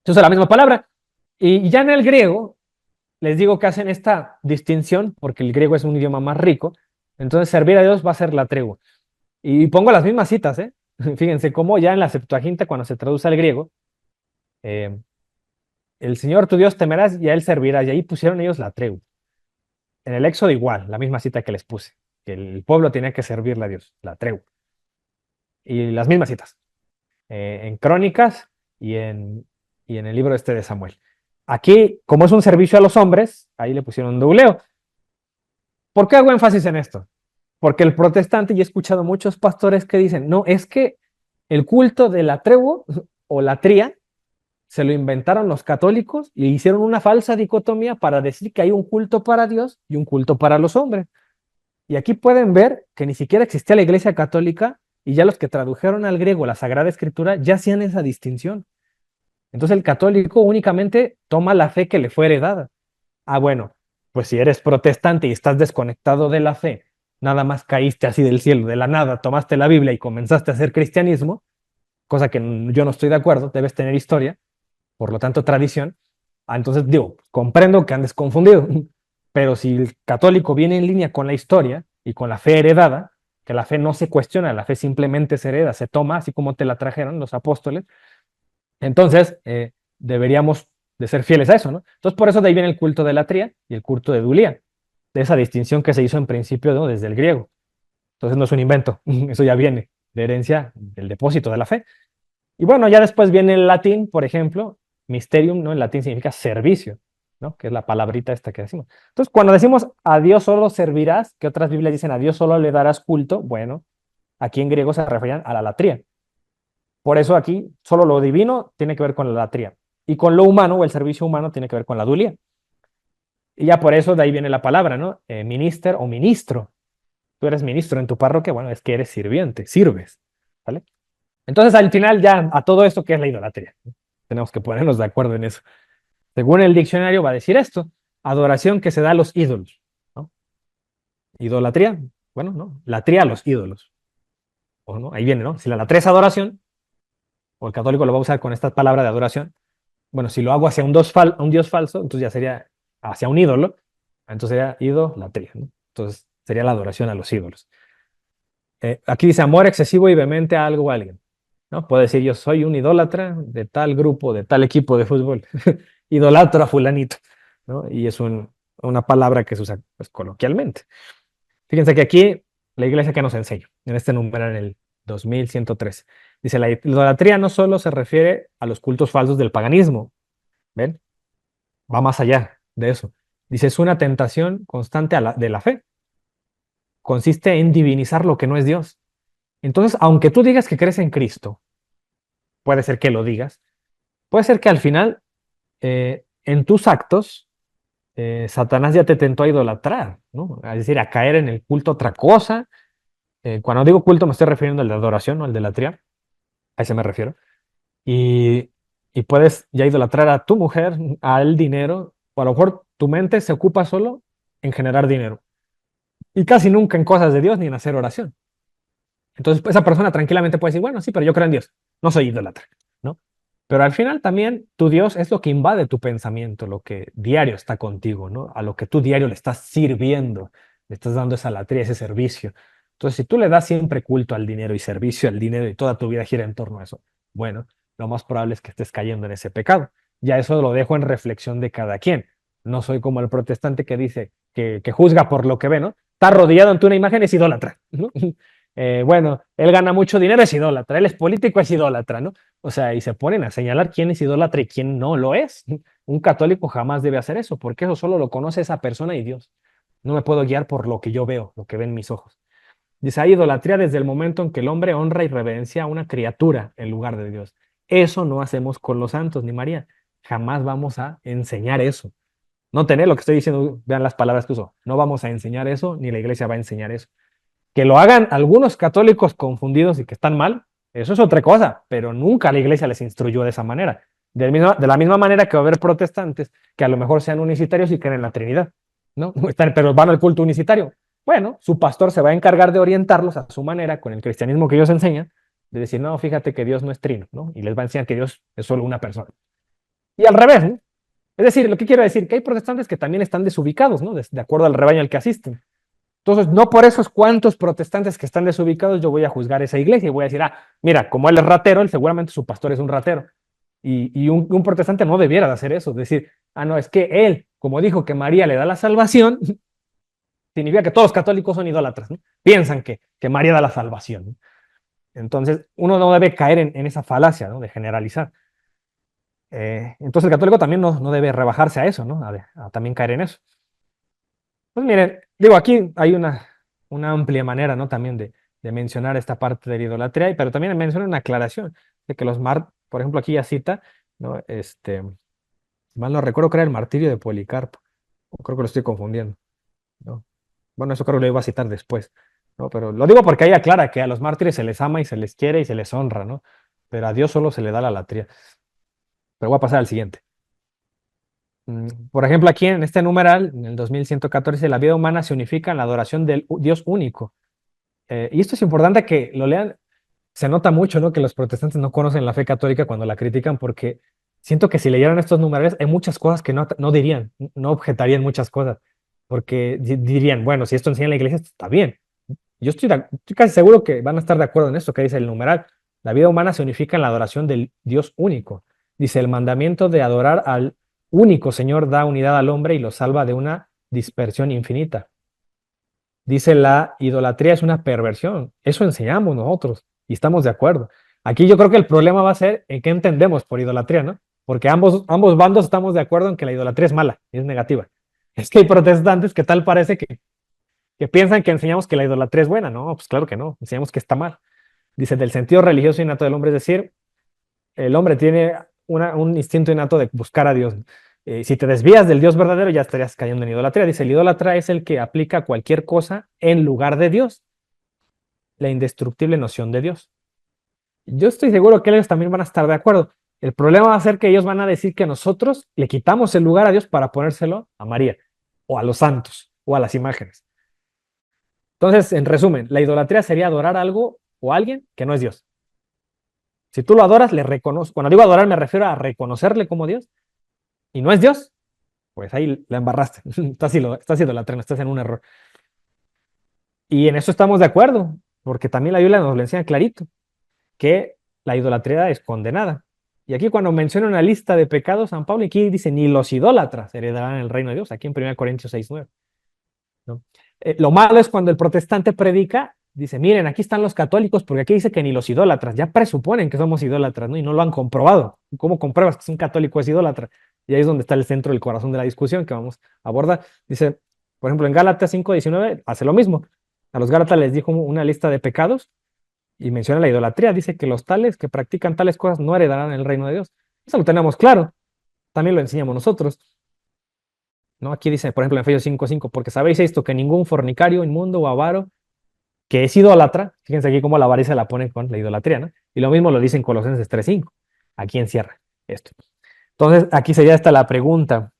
se usa la misma palabra. Y ya en el griego, les digo que hacen esta distinción, porque el griego es un idioma más rico, entonces servir a Dios va a ser la tregua. Y pongo las mismas citas, ¿eh? Fíjense cómo ya en la Septuaginta, cuando se traduce al griego, el Señor tu Dios temerás y a Él servirás, y ahí pusieron ellos la tregua. En el Éxodo igual, la misma cita que les puse, que el pueblo tenía que servirle a Dios, la tregua. Y las mismas citas, en Crónicas y en el libro de Samuel. Aquí, como es un servicio a los hombres, ahí le pusieron douleo. ¿Por qué hago énfasis en esto? Porque el protestante, y he escuchado muchos pastores que dicen, no, es que el culto de la tregua o la tría se lo inventaron los católicos y hicieron una falsa dicotomía para decir que hay un culto para Dios y un culto para los hombres. Y aquí pueden ver que ni siquiera existía la Iglesia Católica y ya los que tradujeron al griego la Sagrada Escritura ya hacían esa distinción. Entonces el católico únicamente toma la fe que le fue heredada. Ah, bueno, pues si eres protestante y estás desconectado de la fe, nada más caíste así del cielo, de la nada, tomaste la Biblia y comenzaste a hacer cristianismo, cosa que yo no estoy de acuerdo, debes tener historia, por lo tanto tradición. Ah, entonces digo, comprendo que andes confundido, pero si el católico viene en línea con la historia y con la fe heredada, que la fe no se cuestiona, la fe simplemente se hereda, se toma, así como te la trajeron los apóstoles, entonces deberíamos de ser fieles a eso, ¿no? Entonces por eso de ahí viene el culto de la tría y el culto de Dulía, de esa distinción que se hizo en principio, ¿no?, desde el griego. Entonces no es un invento, eso ya viene de herencia del depósito de la fe. Y bueno, ya después viene el latín, por ejemplo, mysterium, ¿no? En latín significa servicio, ¿no?, que es la palabrita esta que decimos. Entonces, cuando decimos a Dios solo servirás, que otras Biblias dicen a Dios solo le darás culto, bueno, aquí en griego se referían a la latría. Por eso aquí solo lo divino tiene que ver con la latría. Y con lo humano o el servicio humano tiene que ver con la dualía. Y ya por eso de ahí viene la palabra, ¿no? Minister o ministro. Tú eres ministro en tu parroquia, bueno, es que eres sirviente, sirves, ¿vale? Entonces al final ya a todo esto, ¿qué es la idolatría? Tenemos que ponernos de acuerdo en eso. Según el diccionario va a decir esto, adoración que se da a los ídolos, ¿no? Idolatría, bueno, ¿no? Latría a los ídolos. O no, ahí viene, ¿no? Si la latría es adoración, o el católico lo va a usar con esta palabra de adoración, bueno, si lo hago hacia un dios falso, entonces ya sería hacia un ídolo, entonces sería idolatría, ¿no? Entonces sería la adoración a los ídolos. Aquí dice amor excesivo y vehemente a algo o a alguien, ¿no? Puedo decir yo soy un idólatra de tal grupo, de tal equipo de fútbol, idolatro a fulanito, ¿no? Y es una palabra que se usa pues, coloquialmente. Fíjense que aquí la iglesia que nos enseña, en este número, en el 2113, dice la idolatría no solo se refiere a los cultos falsos del paganismo, ¿ven? Va más allá de eso. Dice, es una tentación constante de la fe. Consiste en divinizar lo que no es Dios. Entonces, aunque tú digas que crees en Cristo, puede ser que lo digas, puede ser que al final, en tus actos, Satanás ya te tentó a idolatrar, ¿no? Es decir, a caer en el culto a otra cosa. Cuando digo culto me estoy refiriendo al de adoración, no al de latría, a ese me refiero. Y, y puedes ya idolatrar a tu mujer, al dinero, o a lo mejor tu mente se ocupa solo en generar dinero y casi nunca en cosas de Dios ni en hacer oración. Entonces esa persona tranquilamente puede decir, bueno, sí, pero yo creo en Dios, no soy idólatra, ¿no? Pero al final también tu Dios es lo que invade tu pensamiento, lo que diario está contigo, ¿no? A lo que tú diario le estás sirviendo, le estás dando esa latría, ese servicio. Entonces, si tú le das siempre culto al dinero y servicio al dinero y toda tu vida gira en torno a eso, bueno, lo más probable es que estés cayendo en ese pecado. Ya eso lo dejo en reflexión de cada quien. No soy como el protestante que dice que juzga por lo que ve, ¿no? Está arrodillado ante una imagen, es idólatra, ¿no? Bueno, él gana mucho dinero, es idólatra, él es político, es idólatra, ¿no? O sea, y se ponen a señalar quién es idólatra y quién no lo es. Un católico jamás debe hacer eso, porque eso solo lo conoce esa persona y Dios. No me puedo guiar por lo que yo veo, lo que ven mis ojos. Dice, hay idolatría desde el momento en que el hombre honra y reverencia a una criatura en lugar de Dios. Eso no hacemos con los santos ni María. Jamás vamos a enseñar eso. No tener lo que estoy diciendo, vean las palabras que uso. No vamos a enseñar eso, ni la iglesia va a enseñar eso. Que lo hagan algunos católicos confundidos y que están mal, eso es otra cosa, pero nunca la iglesia les instruyó de esa manera. De la misma manera que va a haber protestantes que a lo mejor sean unicitarios y creen en la Trinidad, ¿no? Pero van al culto unicitario. Bueno, su pastor se va a encargar de orientarlos a su manera, con el cristianismo que ellos enseñan, de decir, no, fíjate que Dios no es trino, ¿no? Y les va a enseñar que Dios es solo una persona. Y al revés, ¿no? Es decir, lo que quiero decir, que hay protestantes que también están desubicados, ¿no? De acuerdo al rebaño al que asisten. Entonces, no por esos cuantos protestantes que están desubicados, yo voy a juzgar esa iglesia y voy a decir, ah, mira, como él es ratero, él seguramente su pastor es un ratero. Y un protestante no debiera de hacer eso, decir, ah, no, es que él, como dijo que María le da la salvación, significa que todos los católicos son idólatras, ¿no? Piensan que María da la salvación, ¿no? Entonces, uno no debe caer en esa falacia, ¿no? De generalizar. Entonces, el católico también no debe rebajarse a eso, ¿no? A también caer en eso. Pues miren, digo, aquí hay una amplia manera, ¿no? También de mencionar esta parte de la idolatría, pero también menciona una aclaración de que por ejemplo, aquí ya cita, ¿no? Mal no recuerdo que era el martirio de Policarpo, o creo que lo estoy confundiendo, ¿no? Bueno, eso creo que lo iba a citar después, ¿no? Pero lo digo porque ahí aclara que a los mártires se les ama y se les quiere y se les honra, ¿no? Pero a Dios solo se le da la latría. Pero voy a pasar al siguiente. Por ejemplo, aquí en este numeral, en el 2114, la vida humana se unifica en la adoración del Dios único. Y esto es importante que lo lean. Se nota mucho, ¿no? Que los protestantes no conocen la fe católica cuando la critican, porque siento que si leyeran estos numerales hay muchas cosas que no dirían, no objetarían muchas cosas, porque dirían, bueno, si esto enseña la iglesia, está bien. Yo estoy casi seguro que van a estar de acuerdo en esto que dice el numeral. La vida humana se unifica en la adoración del Dios único. Dice, el mandamiento de adorar al único Señor da unidad al hombre y lo salva de una dispersión infinita. Dice, la idolatría es una perversión. Eso enseñamos nosotros y estamos de acuerdo. Aquí yo creo que el problema va a ser en qué entendemos por idolatría, ¿no? Porque ambos bandos estamos de acuerdo en que la idolatría es mala, es negativa. Es que hay protestantes que tal parece que piensan que enseñamos que la idolatría es buena. No, pues claro que no, enseñamos que está mal. Dice, del sentido religioso innato del hombre, es decir, el hombre tiene un instinto innato de buscar a Dios. Si te desvías del Dios verdadero, ya estarías cayendo en idolatría. Dice, el idólatra es el que aplica cualquier cosa en lugar de Dios, la indestructible noción de Dios. Yo estoy seguro que ellos también van a estar de acuerdo. El problema va a ser que ellos van a decir que nosotros le quitamos el lugar a Dios para ponérselo a María, o a los santos, o a las imágenes. Entonces, en resumen, la idolatría sería adorar algo o a alguien que no es Dios. Si tú lo adoras, le reconozco. Cuando digo adorar, me refiero a reconocerle como Dios, y no es Dios, pues ahí la embarraste. Estás idolatrando, estás en un error. Y en eso estamos de acuerdo, porque también la Biblia nos lo enseña clarito, que la idolatría es condenada. Y aquí cuando menciona una lista de pecados, San Pablo aquí dice, ni los idólatras heredarán el reino de Dios, aquí en 1 Corintios 6:9. ¿No? Lo malo es cuando el protestante predica, dice, miren, aquí están los católicos, porque aquí dice que ni los idólatras, ya presuponen que somos idólatras, ¿no? Y no lo han comprobado. ¿Cómo compruebas que un católico es idólatra? Y ahí es donde está el centro, el corazón de la discusión que vamos a abordar. Dice, por ejemplo, en Gálatas 5:19 hace lo mismo. A los Gálatas les dijo una lista de pecados y menciona la idolatría. Dice que los tales que practican tales cosas no heredarán el reino de Dios. Eso lo tenemos claro. También lo enseñamos nosotros. ¿No? Aquí dice, por ejemplo, en Efesios 5:5, porque sabéis esto, que ningún fornicario, inmundo o avaro, que es idólatra, fíjense aquí cómo la avaricia la pone con la idolatría, ¿no? Y lo mismo lo dice en Colosenses 3:5. Aquí encierra esto. Entonces, aquí sería esta la pregunta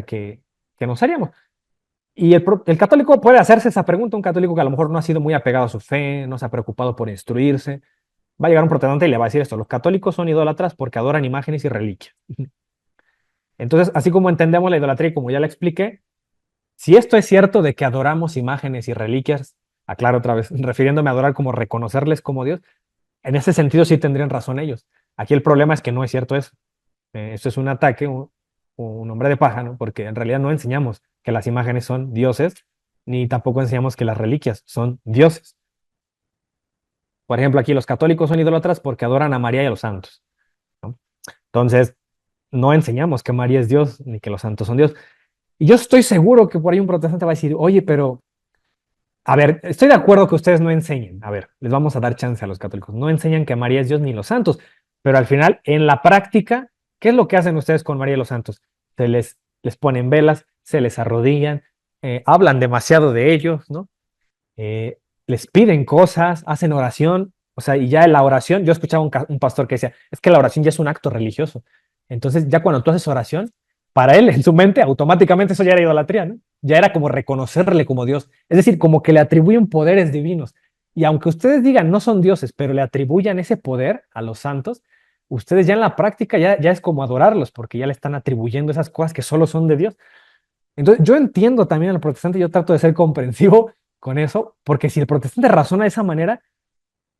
que nos haríamos. Y el católico puede hacerse esa pregunta, un católico que a lo mejor no ha sido muy apegado a su fe, no se ha preocupado por instruirse. Va a llegar un protestante y le va a decir esto, los católicos son idólatras porque adoran imágenes y reliquias. Entonces, así como entendemos la idolatría y como ya la expliqué, si esto es cierto de que adoramos imágenes y reliquias, aclaro otra vez, refiriéndome a adorar como reconocerles como Dios, en ese sentido sí tendrían razón ellos. Aquí el problema es que no es cierto eso. Esto es un ataque, un hombre de paja, ¿no? Porque en realidad no enseñamos que las imágenes son dioses, ni tampoco enseñamos que las reliquias son dioses. Por ejemplo, aquí los católicos son idólatras porque adoran a María y a los santos, ¿no? Entonces, no enseñamos que María es Dios ni que los santos son Dios. Y yo estoy seguro que por ahí un protestante va a decir, oye, pero, a ver, estoy de acuerdo que ustedes no enseñen, a ver, les vamos a dar chance a los católicos, no enseñan que María es Dios ni los santos, pero al final, en la práctica, ¿qué es lo que hacen ustedes con María y los santos? Les ponen velas, se les arrodillan, hablan demasiado de ellos, ¿no? Eh, Les piden cosas, hacen oración, o sea, y ya en la oración, yo escuchaba un pastor que decía, es que la oración ya es un acto religioso. Entonces, ya cuando tú haces oración, para él, en su mente, automáticamente eso ya era idolatría, ¿no? Ya era como reconocerle como Dios. Es decir, como que le atribuyen poderes divinos. Y aunque ustedes digan no son dioses, pero le atribuyan ese poder a los santos, ustedes ya en la práctica ya es como adorarlos, porque ya le están atribuyendo esas cosas que solo son de Dios. Entonces, yo entiendo también al protestante, yo trato de ser comprensivo con eso, porque si el protestante razona de esa manera,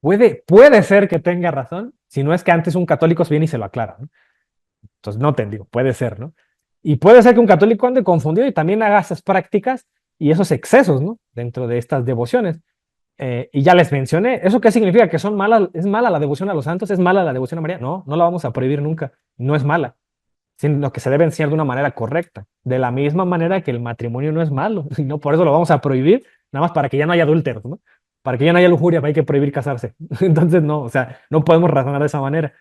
puede ser que tenga razón, si no es que antes un católico se viene y se lo aclara, ¿no? Entonces, no te digo, puede ser, ¿no? Y puede ser que un católico ande confundido y también haga esas prácticas y esos excesos, ¿no? Dentro de estas devociones. Y ya les mencioné, ¿eso qué significa? ¿Que son malas? ¿Es mala la devoción a los santos? ¿Es mala la devoción a María? No, no la vamos a prohibir nunca. No es mala, sino que se debe enseñar de una manera correcta. De la misma manera que el matrimonio no es malo, y no por eso lo vamos a prohibir, nada más para que ya no haya adúlteros, ¿no? Para que ya no haya lujuria, hay que prohibir casarse. Entonces, no, o sea, no podemos razonar de esa manera.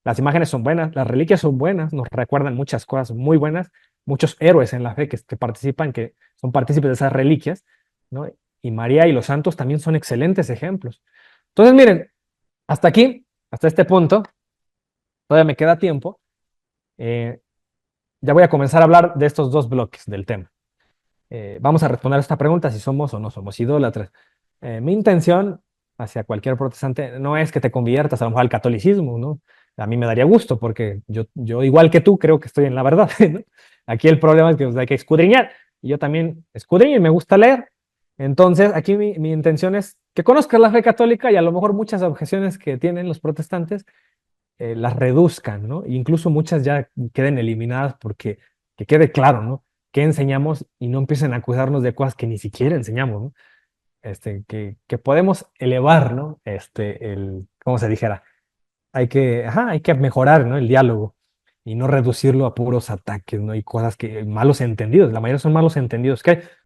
Las imágenes son buenas, las reliquias son buenas, nos recuerdan muchas cosas muy buenas, muchos héroes en la fe que participan, que son partícipes de esas reliquias, ¿no? Y María y los santos también son excelentes ejemplos. Entonces, miren, hasta aquí, hasta este punto, todavía me queda tiempo. Ya voy a comenzar a hablar de estos dos bloques del tema. Vamos a responder a esta pregunta, si somos o no somos idólatras. Mi intención hacia cualquier protestante no es que te conviertas a lo mejor al catolicismo, ¿no? A mí me daría gusto porque yo igual que tú creo que estoy en la verdad, ¿no? Aquí el problema es que hay que escudriñar y yo también escudriño y me gusta leer. Entonces aquí mi intención es que conozcas la fe católica y a lo mejor muchas objeciones que tienen los protestantes las reduzcan, ¿no? E incluso muchas ya queden eliminadas porque que quede claro, ¿no? ¿Qué enseñamos? Y no empiecen a acusarnos de cosas que ni siquiera enseñamos, ¿no? Que podemos elevar, ¿no? ¿Cómo se dijera? Hay que mejorar, ¿no? El diálogo y no reducirlo a puros ataques, ¿no? Y cosas malos entendidos, la mayoría son malos entendidos, que